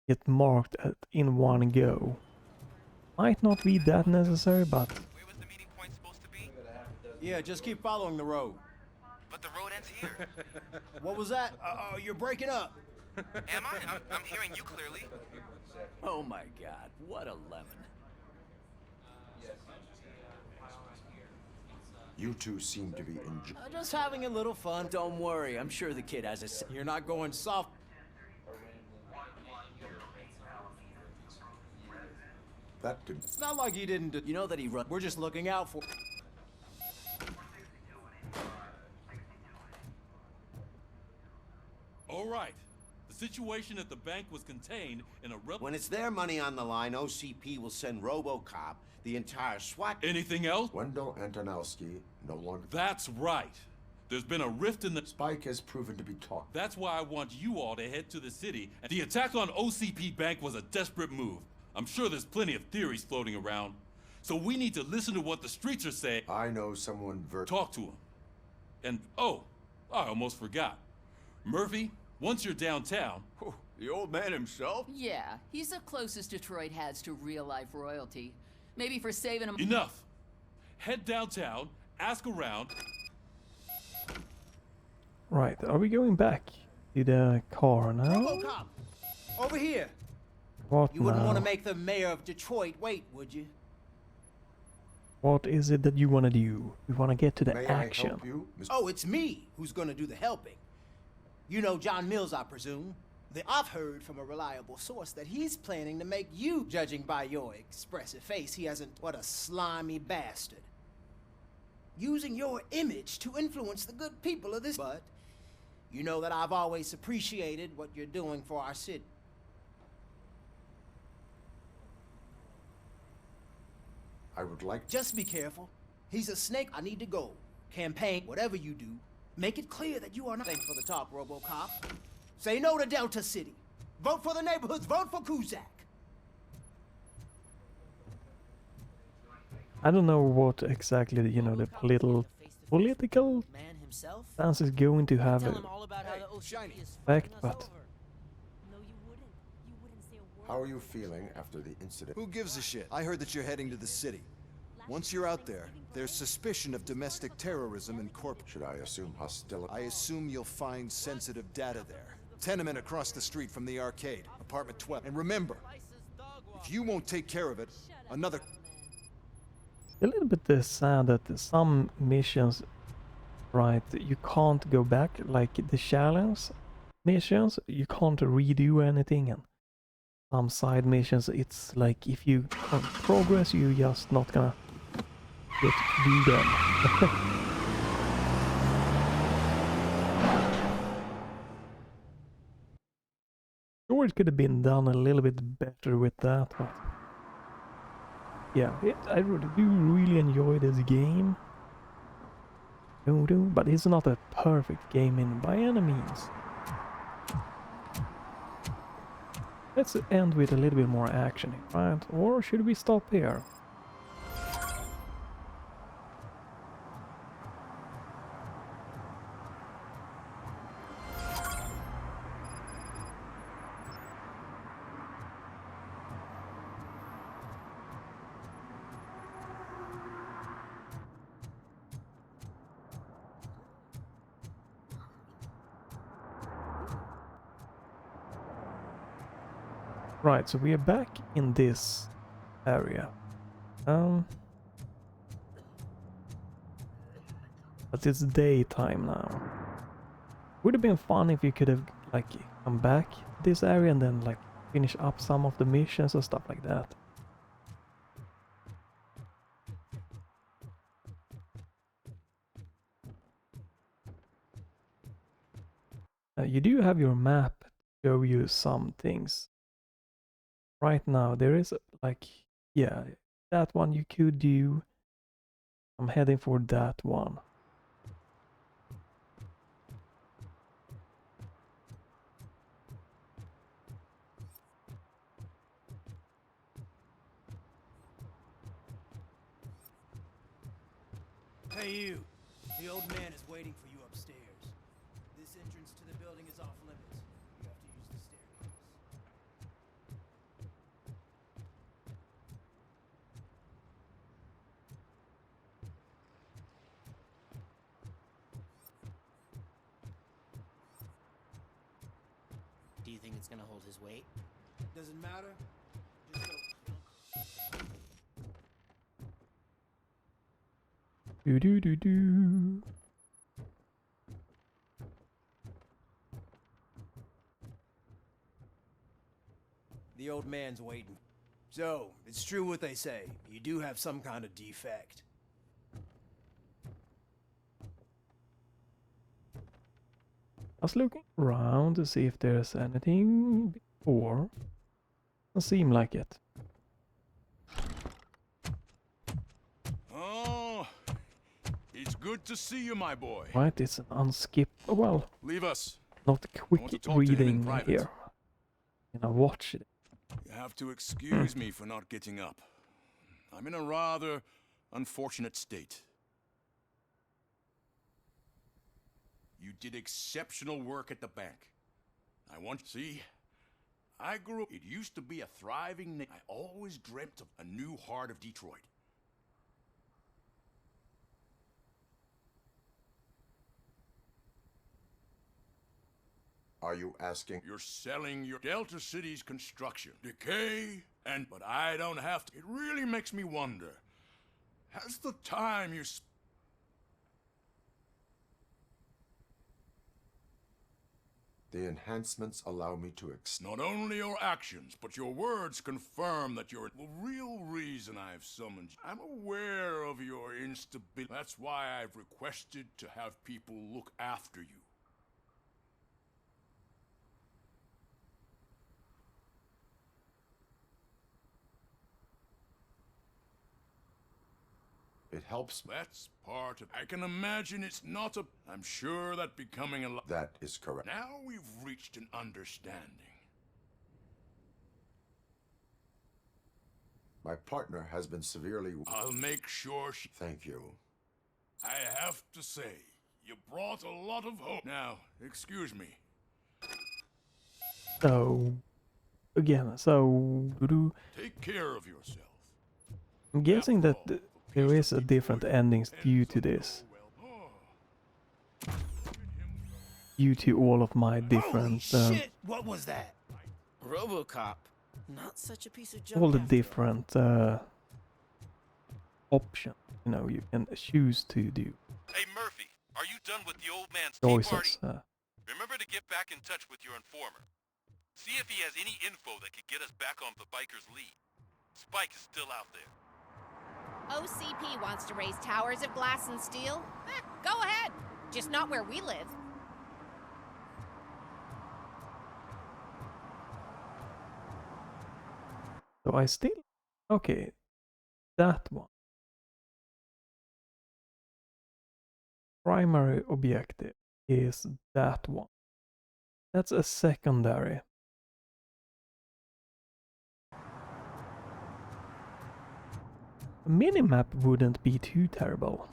get marked in one go. Might not be that necessary, but Yeah, just keep following the road. But the road ends here. What was that? Oh, you're breaking up. Am I? I'm hearing you clearly. Oh my god, what a lemon. You two seem to be enjoying. Just having a little fun. Don't worry, I'm sure the kid has a... You're not going soft. That didn't. It's not like he didn't do... You know that he run... We're just looking out for... All right. The situation at the bank was contained in a... When it's their money on the line, OCP will send RoboCop the entire SWAT... Anything else? Wendell Antonowski no longer... That's right. There's been a rift in the... Spike has proven to be talked. That's why I want you all to head to the city. The attack on OCP Bank was a desperate move. I'm sure there's plenty of theories floating around. So we need to listen to what the streets are saying. I know someone Talk to him. And, oh, I almost forgot. Murphy, once you're downtown... The old man himself? Yeah, he's the closest Detroit has to real-life royalty. Maybe for saving him... Enough! Head downtown, ask around... Right, are we going back to the car now? RoboCop! Over here! What You wouldn't now? want to make the mayor of Detroit wait, would you? What is it that you want to do? We want to get to the May action. I help you, Mr. Oh, it's me who's gonna do the helping. You know John Mills, I presume. I've heard from a reliable source that he's planning to make you, judging by your expressive face, he hasn't, what a slimy bastard. Using your image to influence the good people of this, but you know that I've always appreciated what you're doing for our city. I would like... Just be careful. He's a snake. I need to go. Campaign, whatever you do, make it clear that you are not... Thanks for the talk, RoboCop. Say no to Delta City. Vote for the neighborhoods. Vote for Kuzak. I don't know what exactly, you know, the political stance is going to have an effect, but... How are you feeling after the incident? Who gives a shit? I heard that you're heading to the city. Once you're out there, there's suspicion of domestic terrorism and corporate... Should I assume hostility? I assume you'll find sensitive data there. Tenement across the street from the arcade, apartment 12. And remember, if you won't take care of it, another... A little bit sad that some missions, right, you can't go back, like the challenge missions, you can't redo anything, and some side missions, it's like if you can't progress, you're just not gonna get to do them. Sure, it could have been done a little bit better with that, but yeah, I really do enjoy this game. But it's not a perfect game by any means. Let's end with a little bit more action, right? Or should we stop here? Right, so we are back in this area. But it's daytime now. Would have been fun if you could have like come back this area and then like finish up some of the missions and stuff like that. You do have your map to show you some things. Right now there is like, yeah, that one you could do. I'm heading for that one. Hey you, the old man is waiting for you upstairs. This entrance to the building is off limits. You have to use the staircase. Do you think it's gonna hold his weight? Doesn't matter. Just go. Do do do do. The old man's waiting. So, it's true what they say. You do have some kind of defect. I was looking around to see if there's anything before. Doesn't seem like it. Oh, it's good to see you, my boy. Right, it's an unskip. Well, Leave us. not I quick want to talk to him in reading private. here. I watch it. You have to excuse me for not getting up. I'm in a rather unfortunate state. You did exceptional work at the bank. I want... See, I grew up... It used to be a thriving... I always dreamt of a new heart of Detroit. Are you asking? You're selling your Delta City's construction. Decay, and... But I don't have to... It really makes me wonder. Has the time you The enhancements allow me to not only your actions, but your words confirm that you're the real reason I've summoned you. I'm aware of your instability. That's why I've requested to have people look after you. It helps. That's part of. I can imagine it's not a. I'm sure that becoming a. That is correct. Now we've reached an understanding. My partner has been severely. I'll make sure she. Thank you. I have to say, you brought a lot of hope. Now, excuse me. So, again, so Take care of yourself. I'm guessing that there is a different endings due to this. Due to all of my different, Shit! What was that? RoboCop. Not such a piece of junk. all the after all. different options, you know, you can choose to do. Hey Murphy, are you done with the old man's tea party? Choices. Remember to get back in touch with your informer. See if he has any info that could get us back on the biker's lead. Spike is still out there. OCP wants to raise towers of glass and steel? Go ahead. Just not where we live. So I still... Okay, that one. Primary objective is that one. That's a secondary. A minimap wouldn't be too terrible.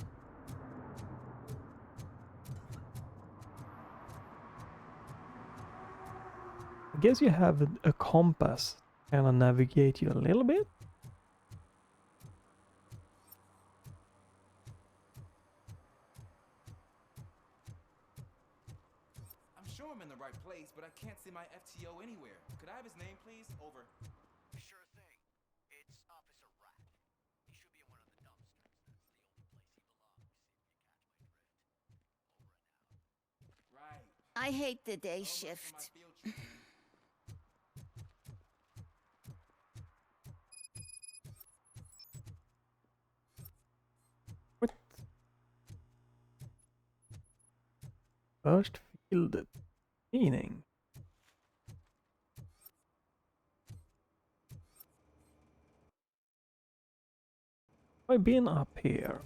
I guess you have a compass to kind of navigate you a little bit. I'm sure I'm in the right place, but I can't see my FTO anywhere. Could I have his name, please? Over. Sure thing. It's Officer Rat. He should be in one of the dumpsters. That's the only place he belongs, if you catch my drift. Over and out. Right. I hate the day shift. What? First field meaning. I've been up here.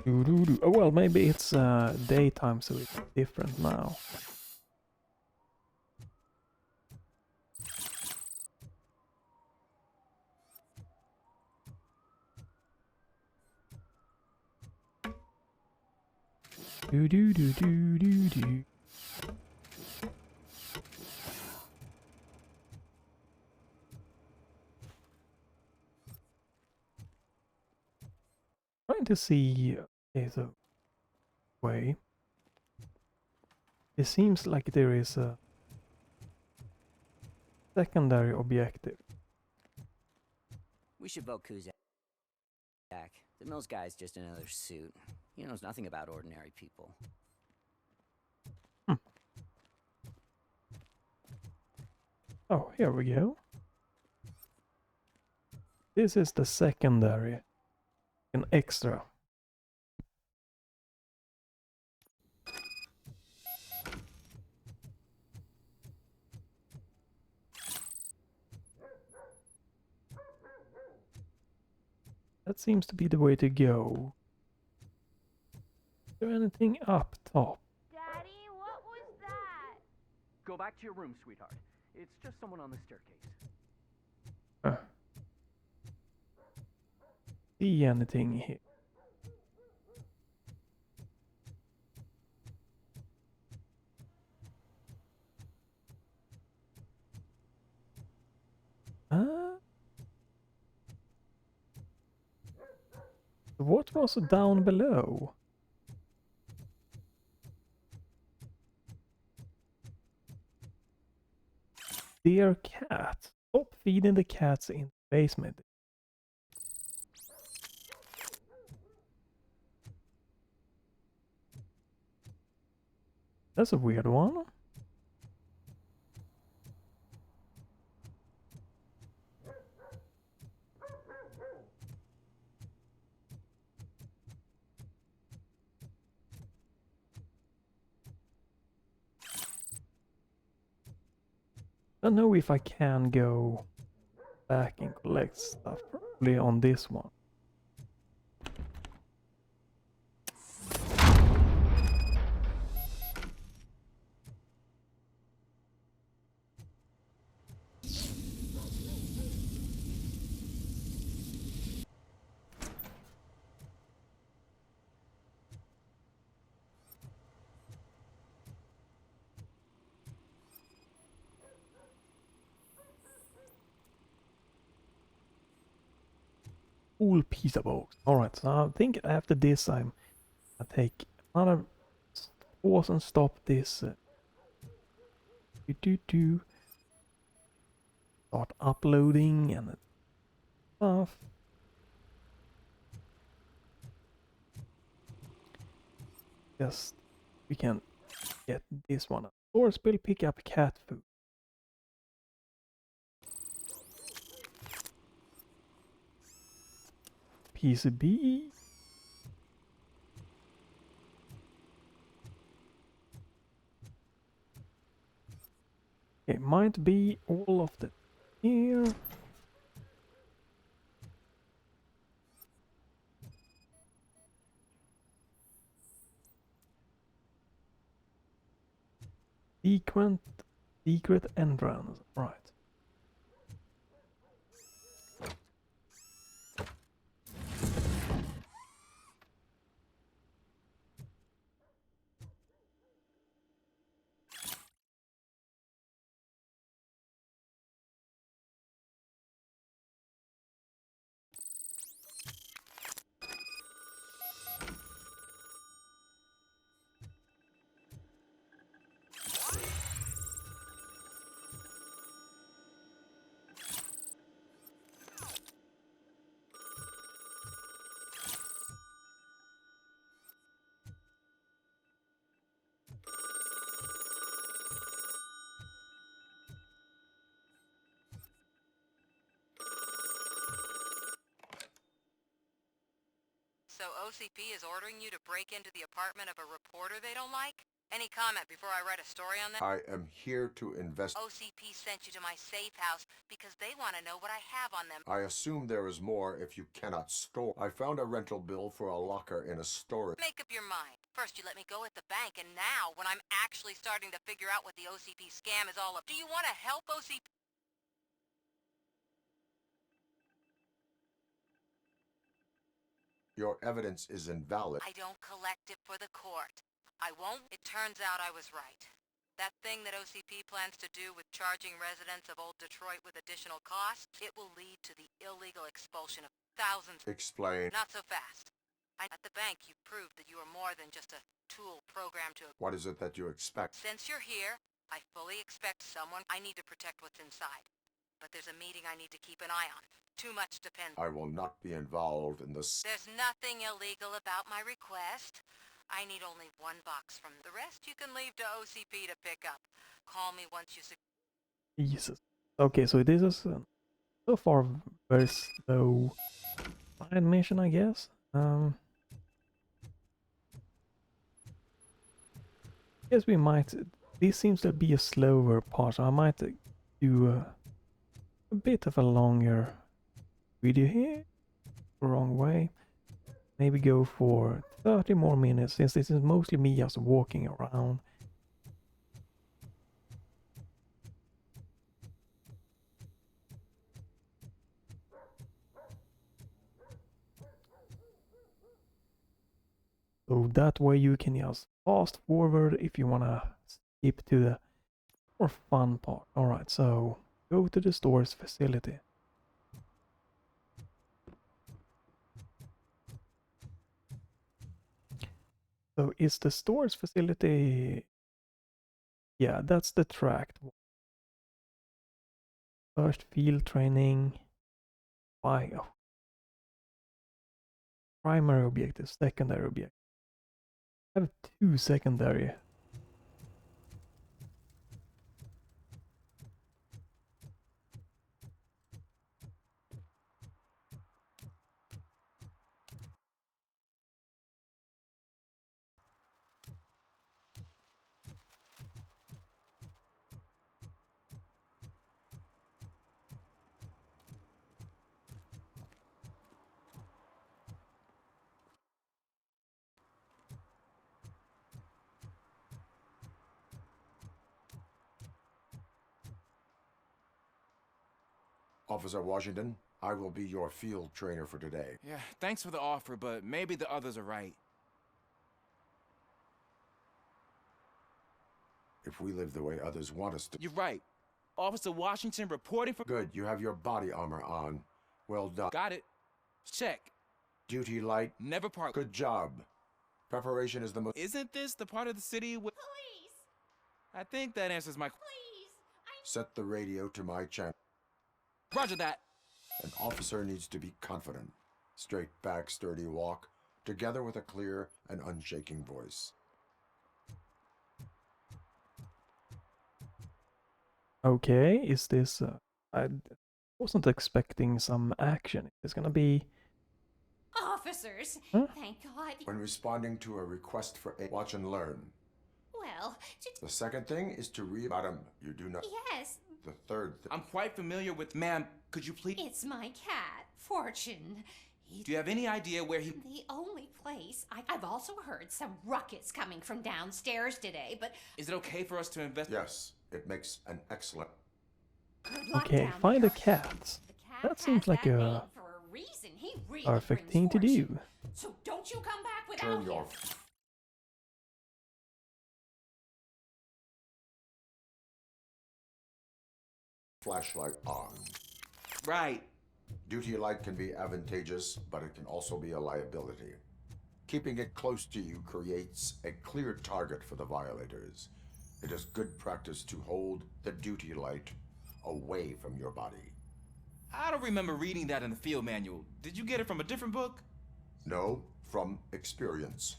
Oh, well, maybe it's daytime, so it's different now. Do do do do do do. Trying to see. Okay, so way. It seems like there is a secondary objective. We should vote Kuzak. The Mills guy's just another suit. He knows nothing about ordinary people. Oh, here we go. This is the secondary. An extra. That seems to be the way to go. Is there anything up top? Daddy, what was that? Go back to your room, sweetheart. It's just someone on the staircase. See anything here? What was down below? Dear cat, stop feeding the cats in the basement. That's a weird one. I don't know if I can go back and collect stuff probably on this one. Cool pizza box. Alright, so I think after this I take another pause and stop this. Start uploading and stuff. Just we can get this one. Or spill pick up cat food. PCB. It might be all of the here. Secret entrance, right. So OCP is ordering you to break into the apartment of a reporter they don't like? Any comment before I write a story on that? I am here to invest. OCP sent you to my safe house because they want to know what I have on them. I assume there is more if you cannot store. I found a rental bill for a locker in a storage. Make up your mind. First you let me go at the bank, and now, when I'm actually starting to figure out what the OCP scam is all about, do you want to help OCP? Your evidence is invalid. I don't collect it for the court. I won't. It turns out I was right. That thing that OCP plans to do with charging residents of Old Detroit with additional costs, it will lead to the illegal expulsion of thousands. Explain. Not so fast. At the bank, you proved that you are more than just a tool programmed to... What is it that you expect? Since you're here, I fully expect someone. I need to protect what's inside. But there's a meeting I need to keep an eye on. Too much depends. I will not be involved in this. There's nothing illegal about my request. I need only one box from the rest you can leave to OCP to pick up. Call me once you... Jesus. Okay, so this is so far very slow side mission, I guess. Guess we might. This seems to be a slower part, so I might do a bit of a longer video here. Wrong way. Maybe go for 30 more minutes, since this is mostly me just walking around. So that way you can just fast forward if you wanna skip to the more fun part. Alright, so go to the store's facility. So is the store's facility... Yeah, that's the tracked one. First field training. Bio. Primary objective, secondary objective. I have 2 secondary. Officer Washington, I will be your field trainer for today. Yeah, thanks for the offer, but maybe the others are right. If we live the way others want us to... You're right. Officer Washington reporting for... Good, you have your body armor on. Well done. Got it. Check. Duty light. Never part... Good job. Preparation is the most... Isn't this the part of the city with... Please! I think that answers my... Please! Set the radio to my channel. Roger that. An officer needs to be confident. Straight back, sturdy walk, together with a clear and unshaking voice. Okay, is this... I wasn't expecting some action. It's gonna be... Officers! Huh? Thank God. When responding to a request for aid, watch and learn. Well, The second thing is to read bottom. You do not... yes. The third thing... I'm quite familiar with... Ma'am, could you please... It's my cat, Fortune. Do you have any idea where he... The only place... I've also heard some ruckus coming from downstairs today, but... Is it okay for us to invest... Yes, it makes an excellent... Good luck Okay, down find there. a cat. Cat That seems has like that a name for a reason. He really perfect brings thing to fortune. do. So don't you come back without Turn him. your... flashlight on. Right. Duty light can be advantageous, but it can also be a liability. Keeping it close to you creates a clear target for the violators. It is good practice to hold the duty light away from your body. I don't remember reading that in the field manual. Did you get it from a different book? No, from experience.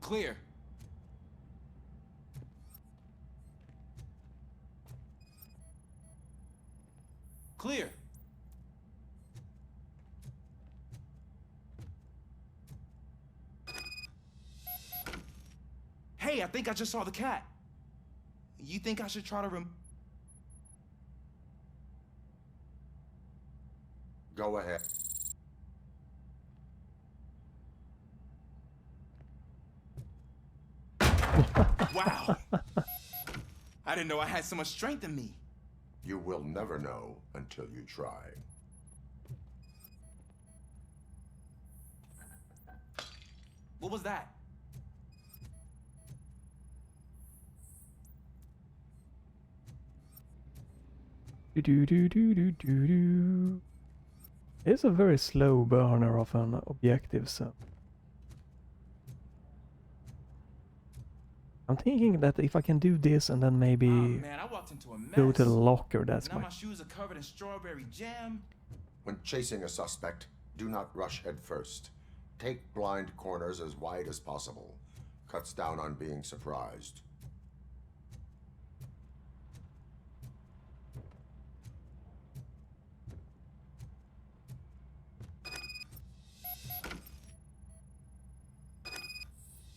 Clear. Clear. Hey, I think I just saw the cat. You think I should try to Go ahead. Wow. I didn't know I had so much strength in me. You will never know until you try. What was that? Do do do do do do do. It's a very slow burner of an objective, so I'm thinking that if I can do this and then maybe Man, I walked into a mess. go to the locker, that's Now my... my shoes are covered in strawberry jam. When chasing a suspect, do not rush head first. Take blind corners as wide as possible. Cuts down on being surprised.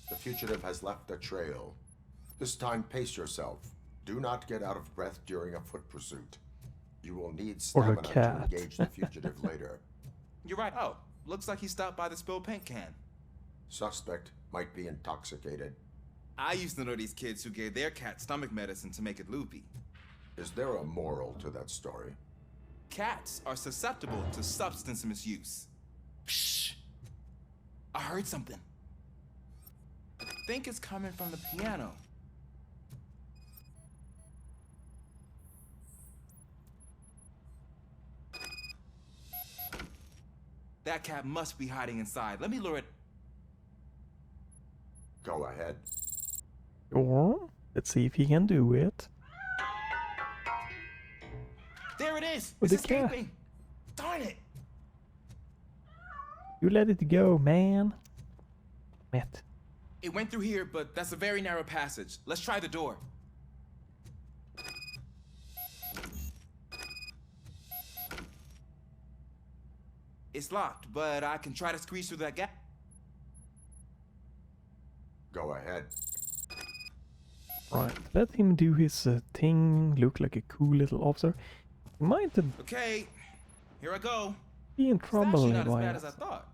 The fugitive has left a trail. This time, pace yourself. Do not get out of breath during a foot pursuit. You will need Or a stamina to cat. engage the fugitive later. You're right. Oh, looks like he stopped by the spilled paint can. Suspect might be intoxicated. I used to know these kids who gave their cat stomach medicine to make it loopy. Is there a moral to that story? Cats are susceptible to substance misuse. Shh. I heard something. I think it's coming from the piano. That cat must be hiding inside. Let me lure it. Go ahead. Or let's see if he can do it. There it is. With It's the cat. escaping. Darn it. You let it go, man. Matt. It went through here, but that's a very narrow passage. Let's try the door. It's locked, but I can try to squeeze through that gap. Go ahead. Right, let him do his thing, look like a cool little officer. He might Okay, here I go. be in It's trouble actually in not as my bad as I ass. thought.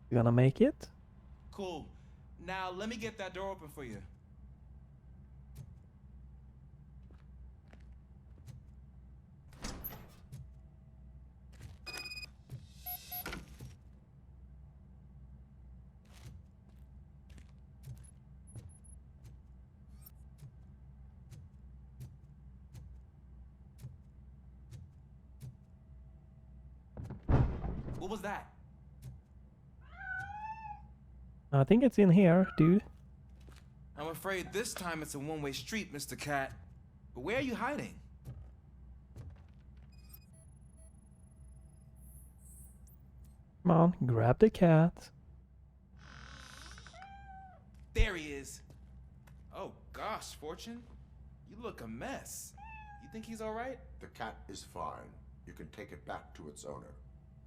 You gonna make it? Cool. Now let me get that door open for you. What was that? I think it's in here, dude. I'm afraid this time it's a one-way street, Mr. Cat. But where are you hiding? Come on, grab the cat. There he is. Oh gosh, Fortune. You look a mess. You think he's all right? The cat is fine. You can take it back to its owner.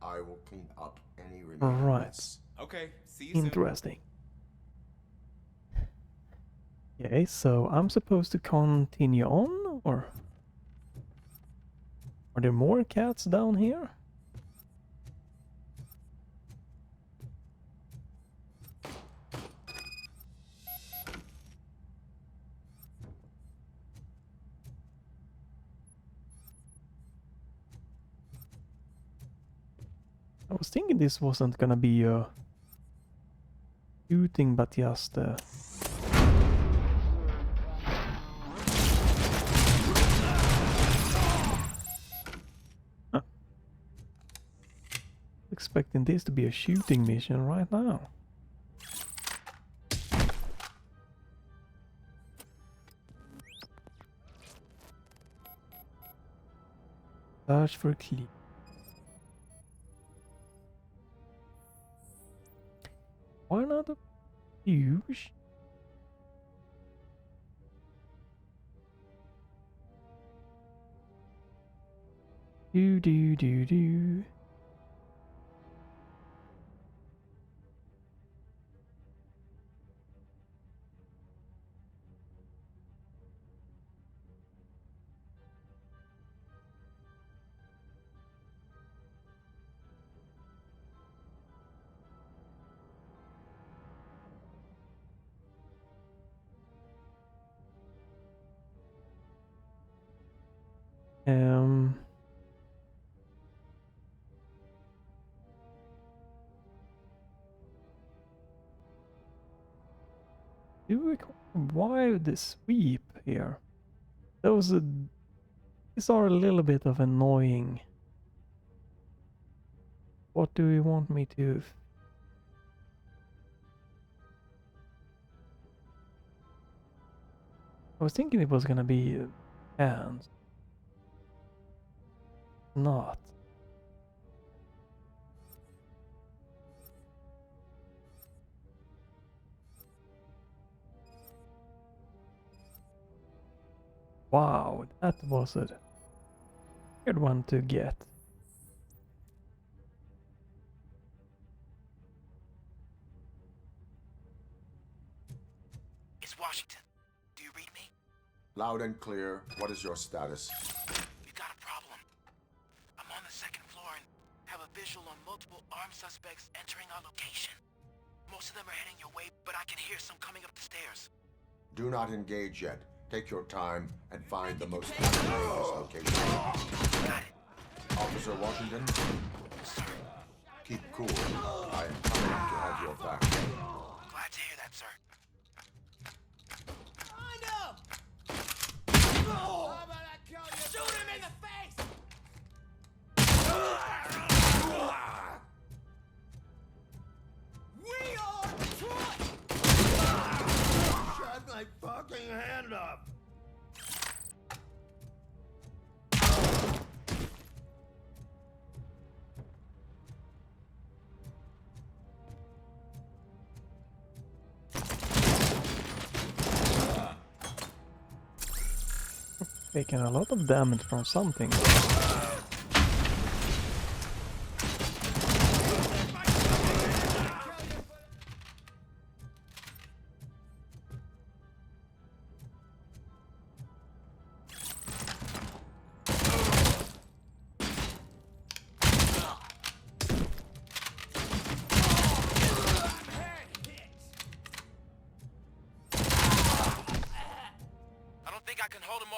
I will clean up any remaining Right. mess. Okay, see you soon. Interesting. Okay, so I'm supposed to continue on, or are there more cats down here? I was thinking this wasn't gonna be a shooting, but just huh. Expecting this to be a shooting mission right now. Search for key. Why not a fuse? Do. Why the sweep here? These are a little bit of annoying. What do you want me to? I was thinking it was gonna be hands. Not. Wow, that was a good one to get. It's Washington. Do you read me? Loud and clear. What is your status? We got a problem. I'm on the second floor and have a visual on multiple armed suspects entering our location. Most of them are heading your way, but I can hear some coming up the stairs. Do not engage yet. Take your time and find the most dangerous location. Got it. Officer Washington? Sir. Keep cool. I am coming to have your back. Glad to hear that, sir. Find him! How about I kill you? Shoot him in the face! We are Detroit! Shut my fucking hand up! Taking a lot of damage from something.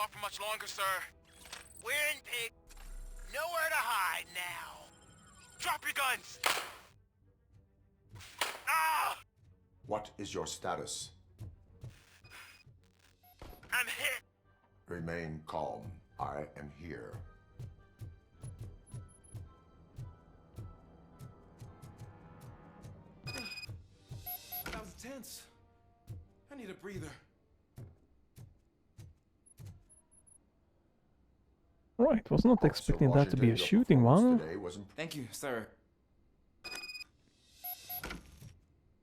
off for much longer, sir. We're in Pig. Nowhere to hide now. Drop your guns! Ah! What is your status? I'm hit! Remain calm. I am here. That was tense. I need a breather. Right, was not expecting that to be a shooting one. Thank you, sir.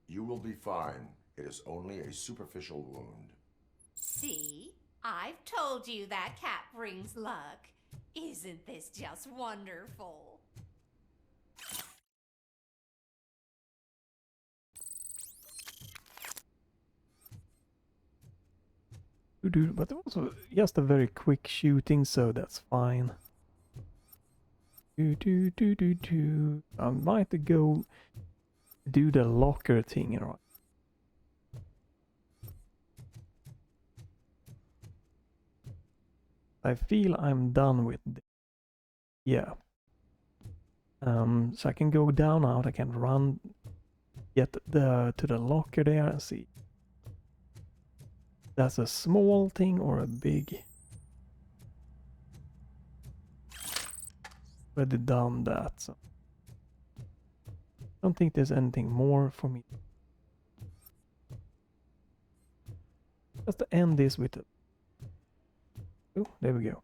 You will be fine. It is only a superficial wound. See? I've told you that cat brings luck. Isn't this just wonderful? But it was just a very quick shooting, so that's fine. I might go do the locker thing, right? I feel I'm done with it. Yeah. So I can go down out, I can run, get to the locker there and see. That's a small thing or a big. Already done that, so don't think there's anything more for me. Just to end this with a... Oh, there we go.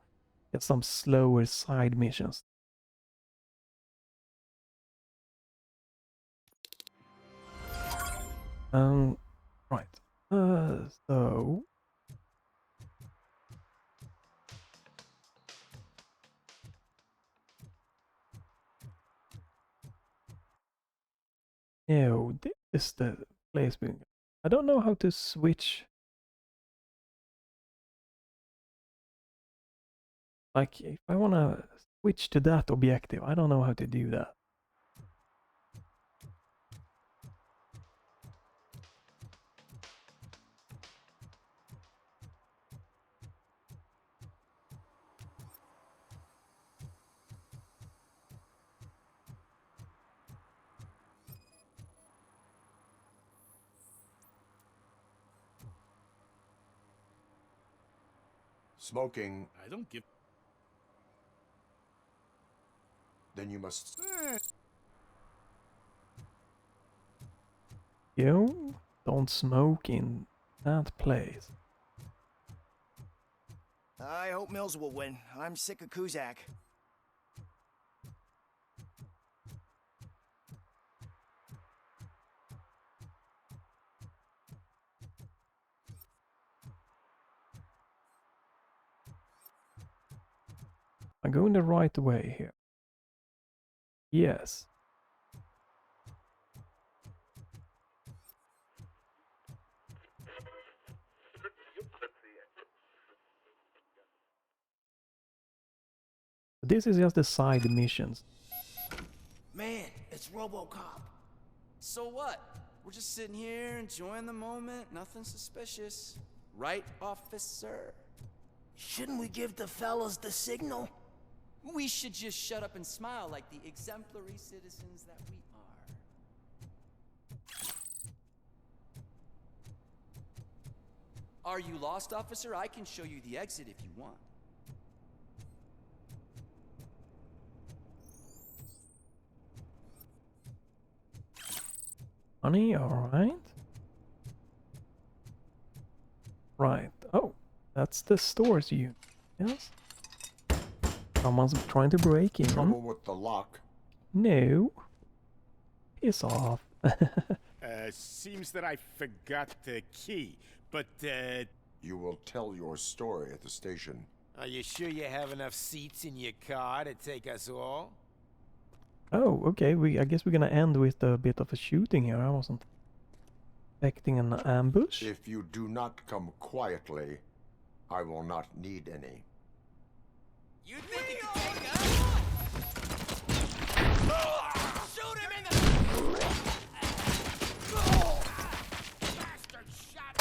Get some slower side missions. Right. So no, this is the place. I don't know how to switch. Like, if I wanna switch to that objective, I don't know how to do that. Smoking. I don't give... Then you must... You don't smoke in that place. I hope Mills will win. I'm sick of Kuzak. I'm going the right way here. Yes. This is just the side missions. Man, it's RoboCop. So what? We're just sitting here enjoying the moment, nothing suspicious. Right, officer? Shouldn't we give the fellas the signal? We should just shut up and smile like the exemplary citizens that we are. Are you lost, officer? I can show you the exit if you want. Honey, alright. Right. Oh, that's the stores unit. Yes. Someone's trying to break in. Trouble with the lock. No. Piss off. Seems that I forgot the key, but You will tell your story at the station. Are you sure you have enough seats in your car to take us all? Oh, okay. I guess we're gonna end with a bit of a shooting here. I wasn't expecting an ambush. If you do not come quietly, I will not need any. You think you can take us? Shoot him in the... Bastard shot!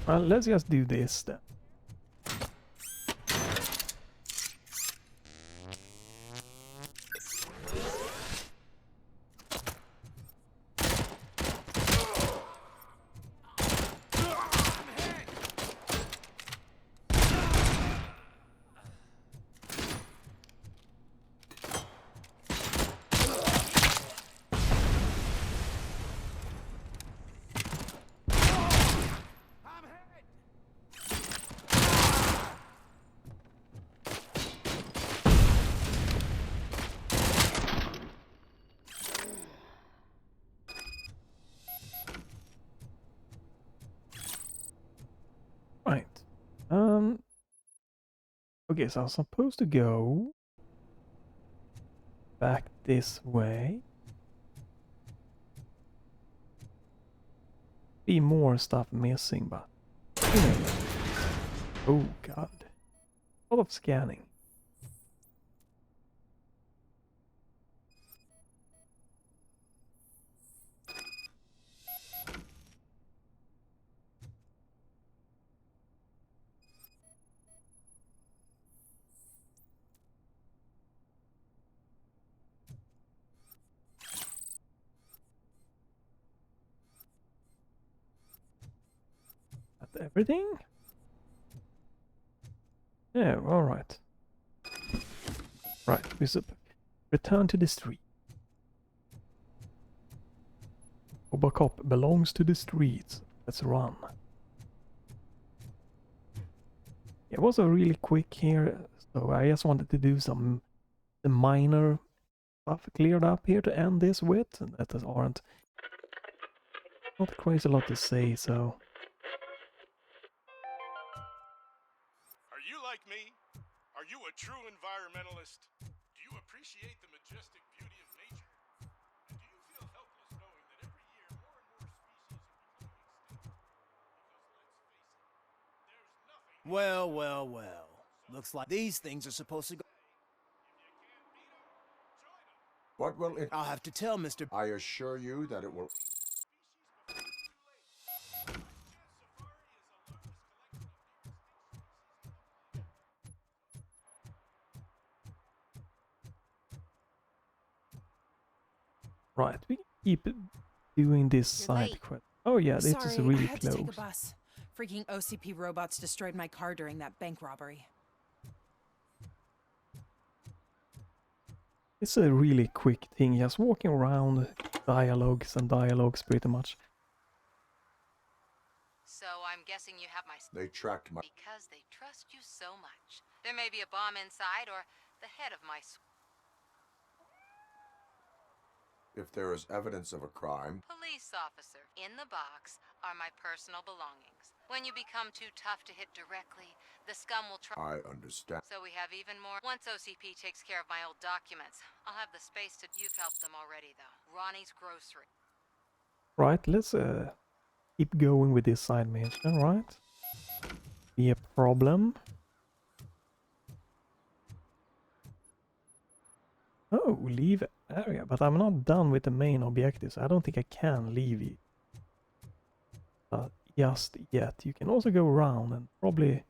Well, let's just do this then. Right. Okay, so I'm supposed to go back this way. Be more stuff missing, but you know. Oh god. A lot of scanning. That's everything? Yeah, alright. Right, we return to the street. RoboCop belongs to the streets. Let's run. It was a really quick here, so I just wanted to do some the minor stuff cleared up here to end this with. That aren't not crazy a lot to say, so. Are you like me? Are you a true environmentalist? Do you appreciate the majestic beauty of nature? And do you feel helpless knowing that every year more and more species are becoming extinct? Well, well, well. Looks like these things are supposed to go. What will it? I'll have to tell Mr. I assure you that it will. Right, we keep doing this side quest. Oh yeah, this is really I had close. to take a bus. Freaking OCP robots destroyed my car during that bank robbery. It's a really quick thing, just walking around, dialogues and dialogues pretty much. So I'm guessing you have my... They tracked my. Because they trust you so much. There may be a bomb inside or the head of my... If there is evidence of a crime. Police officer. In the box are my personal belongings. When you become too tough to hit directly, the scum will try... I understand. So we have even more. Once OCP takes care of my old documents, I'll have the space to... You've helped them already, though. Ronnie's grocery. Right, let's keep going with this side mission, right? Be a problem. Oh, leave area, but I'm not done with the main objectives. I don't think I can leave it just yet. You can also go around and probably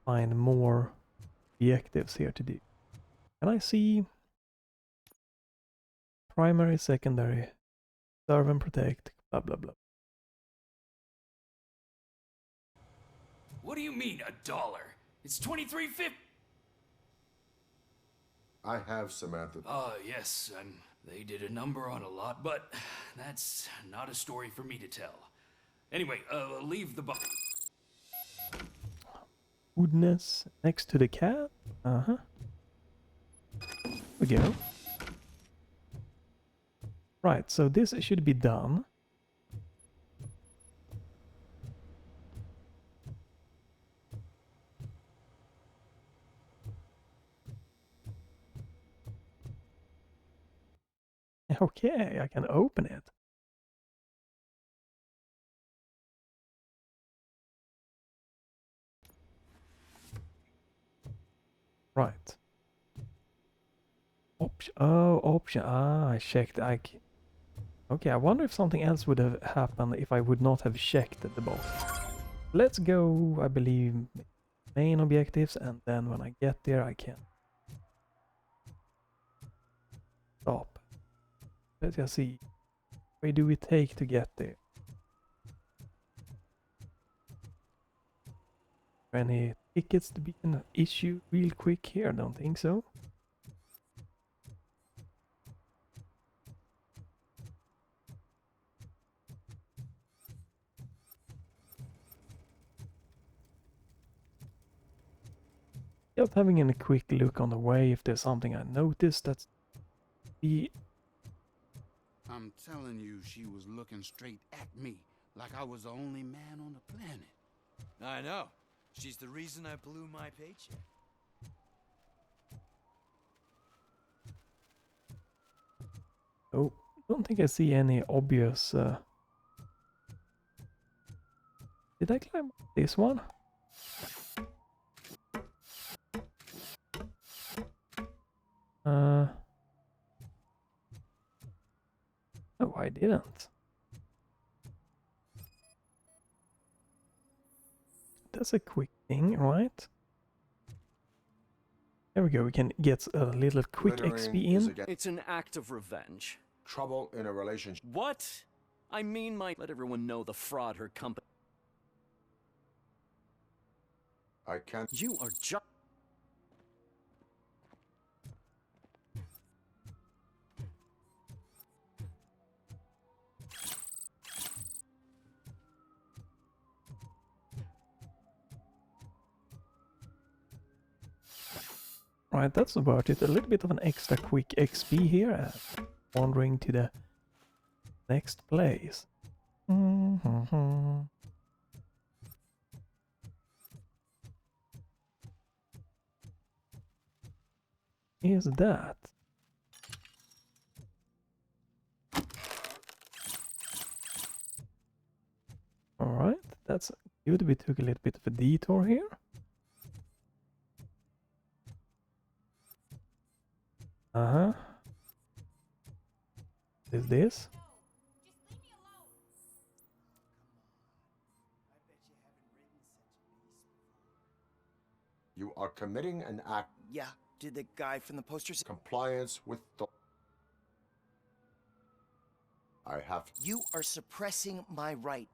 find more objectives here to do. Can I see primary, secondary, serve and protect, blah blah blah. What do you mean, $1? It's $23.50. I have Samantha. Yes, they did a number on a lot, but that's not a story for me to tell. Anyway, leave the box. Goodness, next to the cat. We go. Right, so this should be done. Okay, I can open it. Right. Option. Oh, option. Ah, I checked. Okay, I wonder if something else would have happened if I would not have checked the box. Let's go, I believe, main objectives, and then when I get there I can stop. Let's just see. Where do we take to get there? Any tickets to be an issue real quick here? Don't think so. Just having a quick look on the way if there's something I noticed that's the... I'm telling you, she was looking straight at me, like I was the only man on the planet. I know. She's the reason I blew my paycheck. Oh, don't think I see any obvious... Did I climb this one? No, I didn't. That's a quick thing, right? There we go, we can get a little quick XP in. It's an act of revenge. Trouble in a relationship. What? I mean, let everyone know the fraud her company... I can't... You are just... Right, that's about it. A little bit of an extra quick XP here. Wandering to the next place. Is that? Alright, that's good. We took a little bit of a detour here. Uh-huh. Is this? You are committing an act. Yeah, did the guy from the posters... Compliance with the... I have... You are suppressing my right.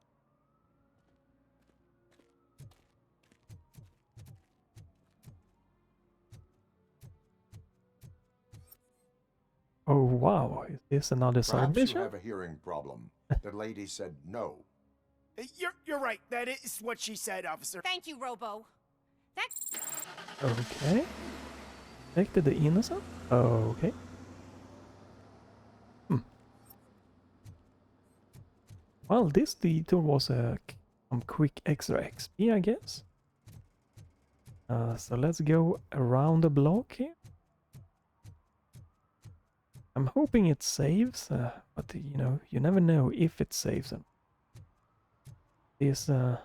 Oh wow, is this another side Perhaps you mission? have a hearing problem. The lady said no. You're right. That is what she said, officer. Thank you, Robo. That's... Okay. Protected the innocent? Okay. Well, this detour was some quick extra XP, I guess. So let's go around the block here. I'm hoping it saves, but you know, you never know if it saves them. This They're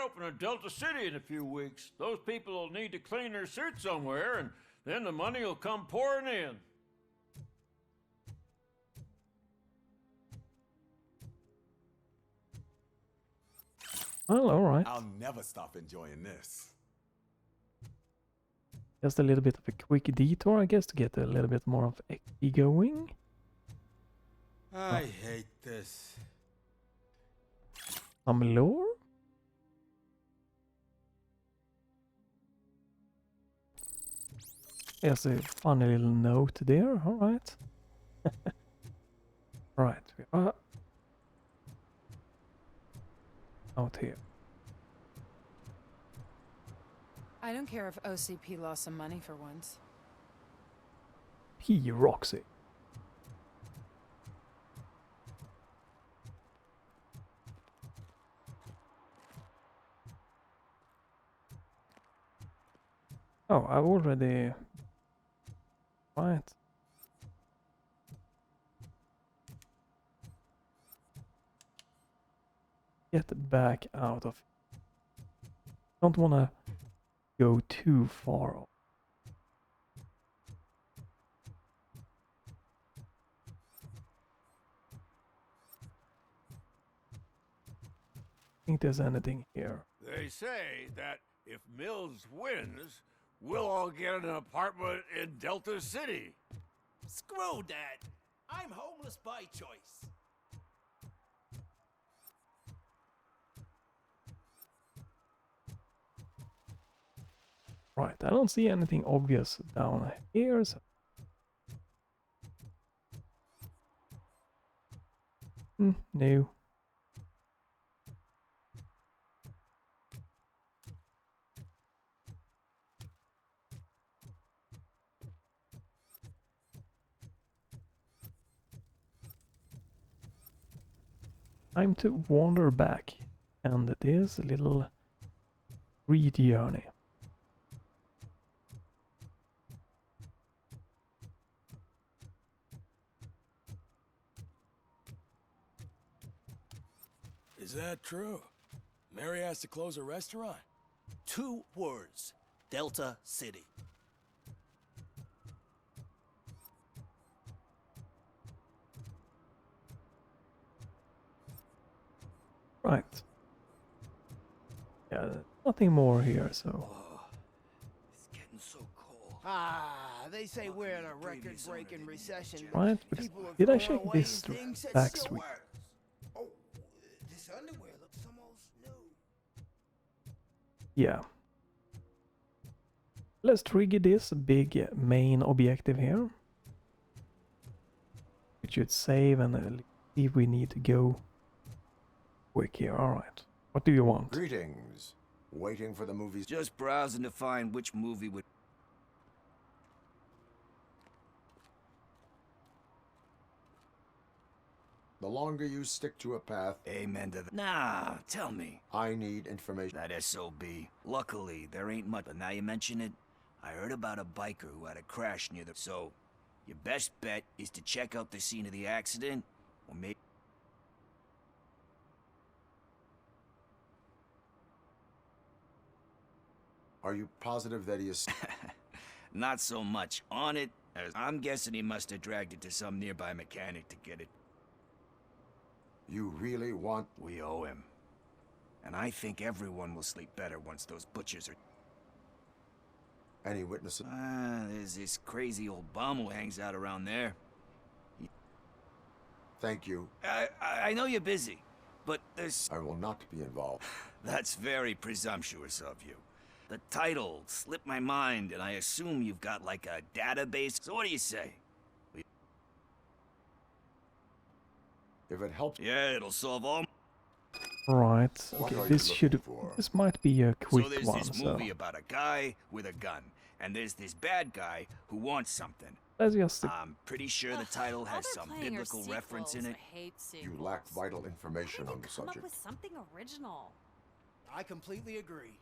opening Delta City in a few weeks. Those people will need to clean their suits somewhere, and then the money will come pouring in. well, alright. I'll never stop enjoying this. Just a little bit of a quick detour, I guess, to get a little bit more of XP going. I hate this. Some lore? There's a funny little note there, alright. Right, we are out here. I don't care if OCP lost some money for once. P. Roxy. Oh, I've already... Right. Get back out of... Don't wanna go too far off. think there's anything here. They say that if Mills wins, we'll all get an apartment in Delta City. Screw that. I'm homeless by choice. Right, I don't see anything obvious down here. So. No. Time to wander back, and this little read journey. Is that true? Mary has to close her restaurant? 2 words. Delta City. Right. Yeah, nothing more here, so... It's getting so cold. Ah, they say we're in a record-breaking recession. Right, but did I check this backstreet? Oh, this underwear looks almost new. Yeah. Let's trigger this big main objective here. We should save and see if we need to go quick here. Alright. What do you want? Greetings. Waiting for the movies. Just browsing to find which movie would... The longer you stick to a path... Amen to that. Nah, tell me. I need information. That SOB. Luckily, there ain't much, but now you mention it, I heard about a biker who had a crash near the... So, your best bet is to check out the scene of the accident, or maybe... Are you positive that he is... Not so much on it, as I'm guessing he must have dragged it to some nearby mechanic to get it. You really want... We owe him. And I think everyone will sleep better once those butchers are... Any witnesses? There's this crazy old bum who hangs out around there. Thank you. I know you're busy, but there's... I will not be involved. That's very presumptuous of you. The title slipped my mind, and I assume you've got like a database. So what do you say? If it helps... Yeah, it'll solve all... Right. What Okay, are this you should... looking for? This might be a quick So there's one, this so... movie about a guy with a gun, and there's this bad guy who wants something. Let's just... I'm pretty sure the title has some biblical reference in it. You lack vital information on the Come up subject. with something original. I completely agree.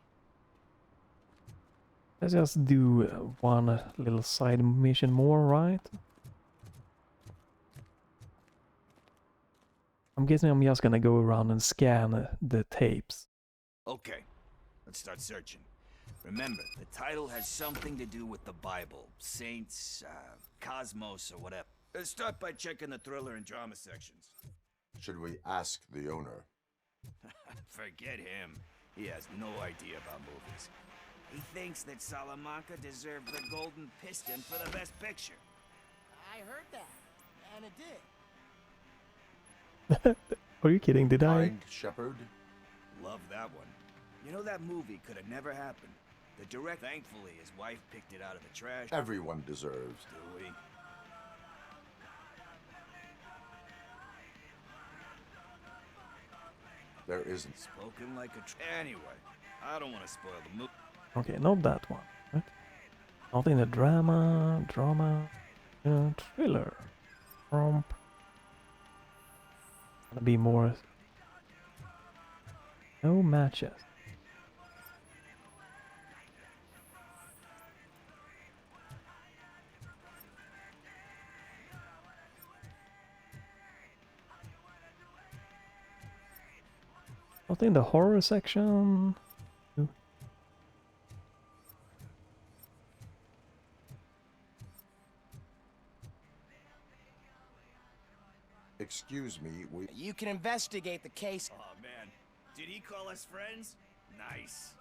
Let's just do one little side mission more, right? I'm guessing I'm just gonna go around and scan the tapes. Okay, let's start searching. Remember, the title has something to do with the Bible, saints, cosmos, or whatever. Let's start by checking the thriller and drama sections. Should we ask the owner? Forget him. He has no idea about movies. He thinks that Salamanca deserved the Golden Piston for the Best Picture. I heard that, and it did. Are you kidding? Did I? Kind Shepherd? Love that one. You know, that movie could have never happened. The direct, thankfully, his wife picked it out of the trash. Everyone deserves. Do we? There isn't. Spoken like a Anyway, I don't want to spoil the movie. Okay, not that one. Right? Not in the drama, thriller. Gonna be more. No matches. Not in the horror section. Ooh. Excuse me, we... You can investigate the case. Oh, man. Did he call us friends? Nice.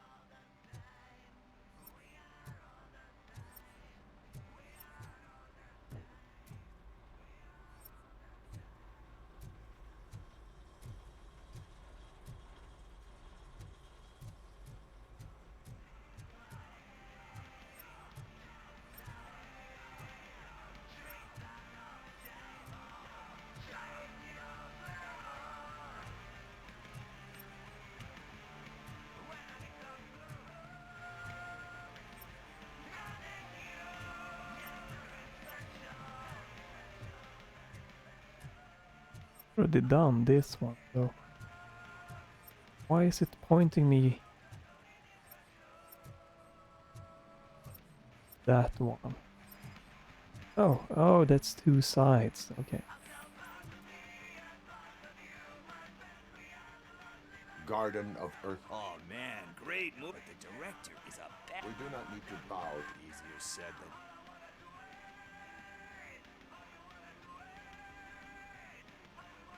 Already done this one though. Why is it pointing me that one? Oh, that's two sides. Okay. Garden of Earth. Oh man, great movie. But the director is a bad. We do not need to bow. Easier said than.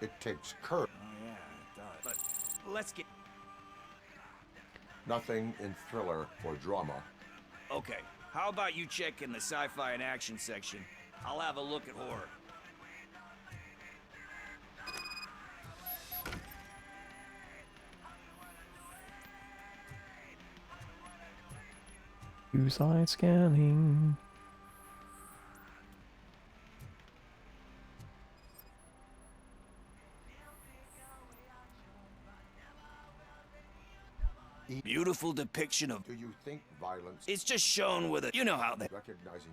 It takes courage. Oh yeah, it does. But let's get. Nothing in thriller or drama. Okay, how about you check in the sci-fi and action section? I'll have a look at horror. Two side scanning. Beautiful depiction of. Do you think violence? It's just shown with a. You know how they. Recognizing.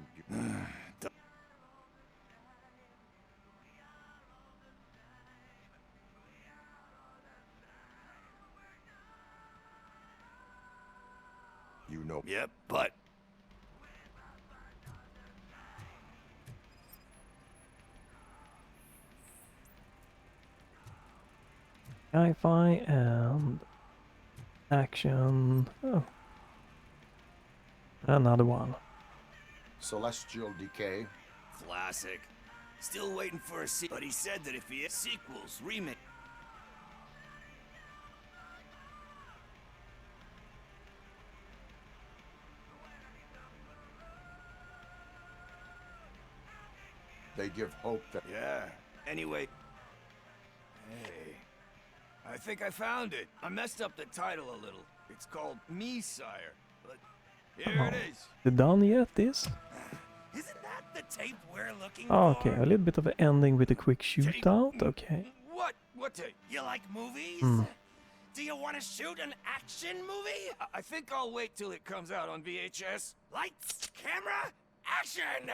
You know. Yep, but. Sci-fi and action. Oh. Another one. Celestial Decay. Classic. Still waiting for a sequel, but he said that if he has sequels, remake. They give hope that. Yeah. Anyway. Hey. I think I found it. I messed up the title a little. It's called Me, Sire. But here it is. Is it done yet, this? Isn't that the tape we're looking Oh, for? okay, a little bit of an ending with a quick shootout. Okay. What tape? You like movies? Do you want to shoot an action movie? I think I'll wait till it comes out on VHS. Lights, camera, action!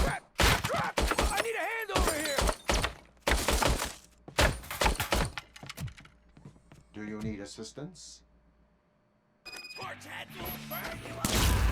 I need a hand over here! Do you need assistance? Torch head will burn you alive!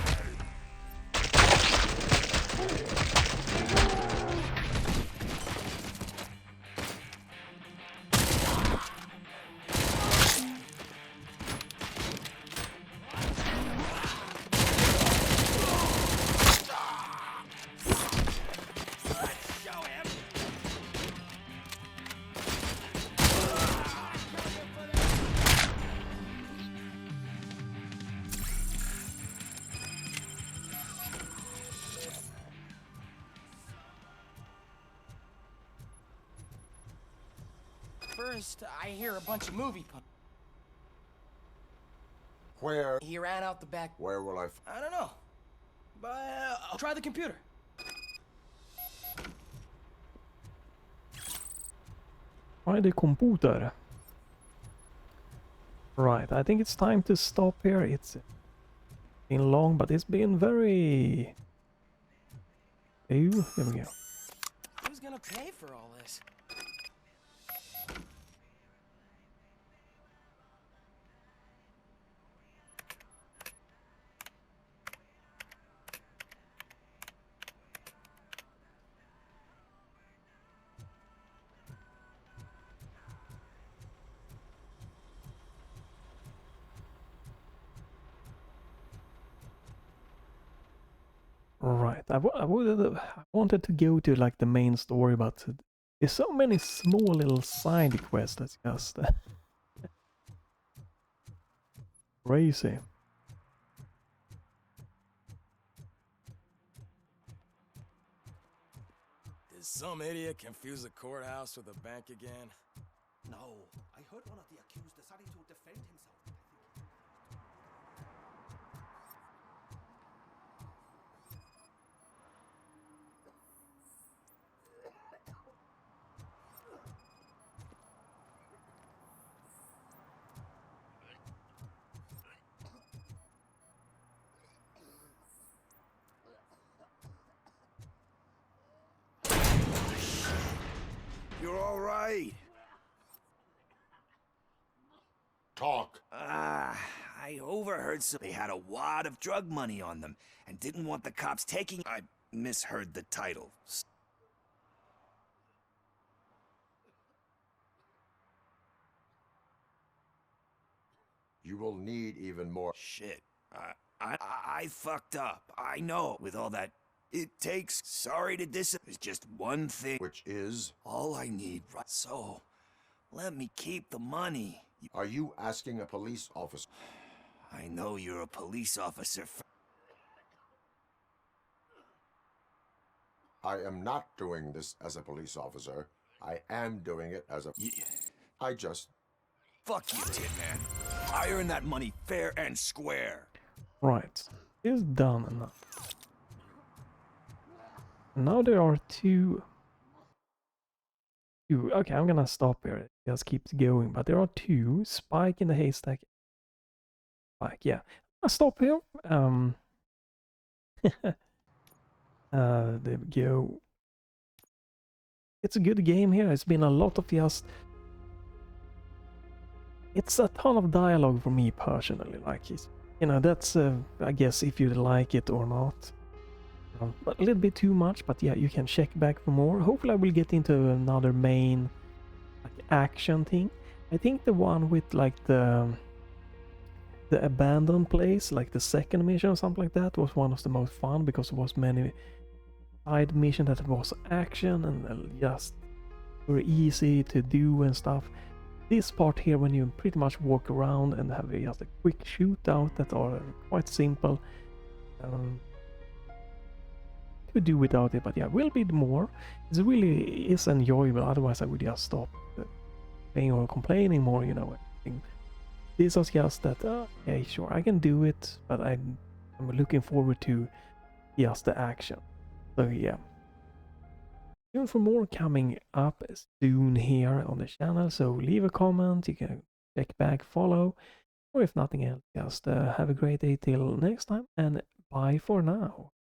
First, I hear a bunch of movie puns. Where? He ran out the back. Where will I? I don't know. But I'll try the computer. Why the computer? Right, I think it's time to stop here. It's been long, but it's been very... Ew, here we go. Who's gonna pay for all this? Right, I wanted to go to like the main story, but there's so many small little side quests that's just Crazy. Did some idiot confuse the courthouse with a bank again? No, I heard one of the accused deciding to defend himself. You're all right. Talk. I overheard they had a wad of drug money on them and didn't want the cops taking. I misheard the title. You will need even more. Shit. I fucked up. I know. With all that, it takes. Sorry to It's just one thing. Which is? All I need. So, let me keep the money. Are you asking a police officer? I know you're a police officer. I am not doing this as a police officer. I am doing it as a... I just... Fuck you, Tin Man. I earn that money fair and square. Right. It's done enough. Now there are two... Okay, I'm gonna stop here. It just keeps going. But there are two. Spike in the haystack. Spike, yeah. I'll stop here. There we go. It's a good game here. It's been a lot of just... It's a ton of dialogue for me personally. Like, it's, you know, that's I guess if you like it or not. But a little bit too much. But yeah, you can check back for more. Hopefully, I will get into another main like action thing. I think the one with like the abandoned place, like the second mission or something like that, was one of the most fun because there was many side mission that was action and just very easy to do and stuff. This part here, when you pretty much walk around and have just a quick shootout that are quite simple, could do without it, but yeah, will be more. It really is enjoyable. Otherwise, I would just stop playing or complaining more. You know, this was just that. Yeah, sure, I can do it, but I'm looking forward to just the action. So yeah. Tune for more coming up soon here on the channel, so leave a comment, you can check back, follow, or if nothing else, just have a great day till next time, and bye for now.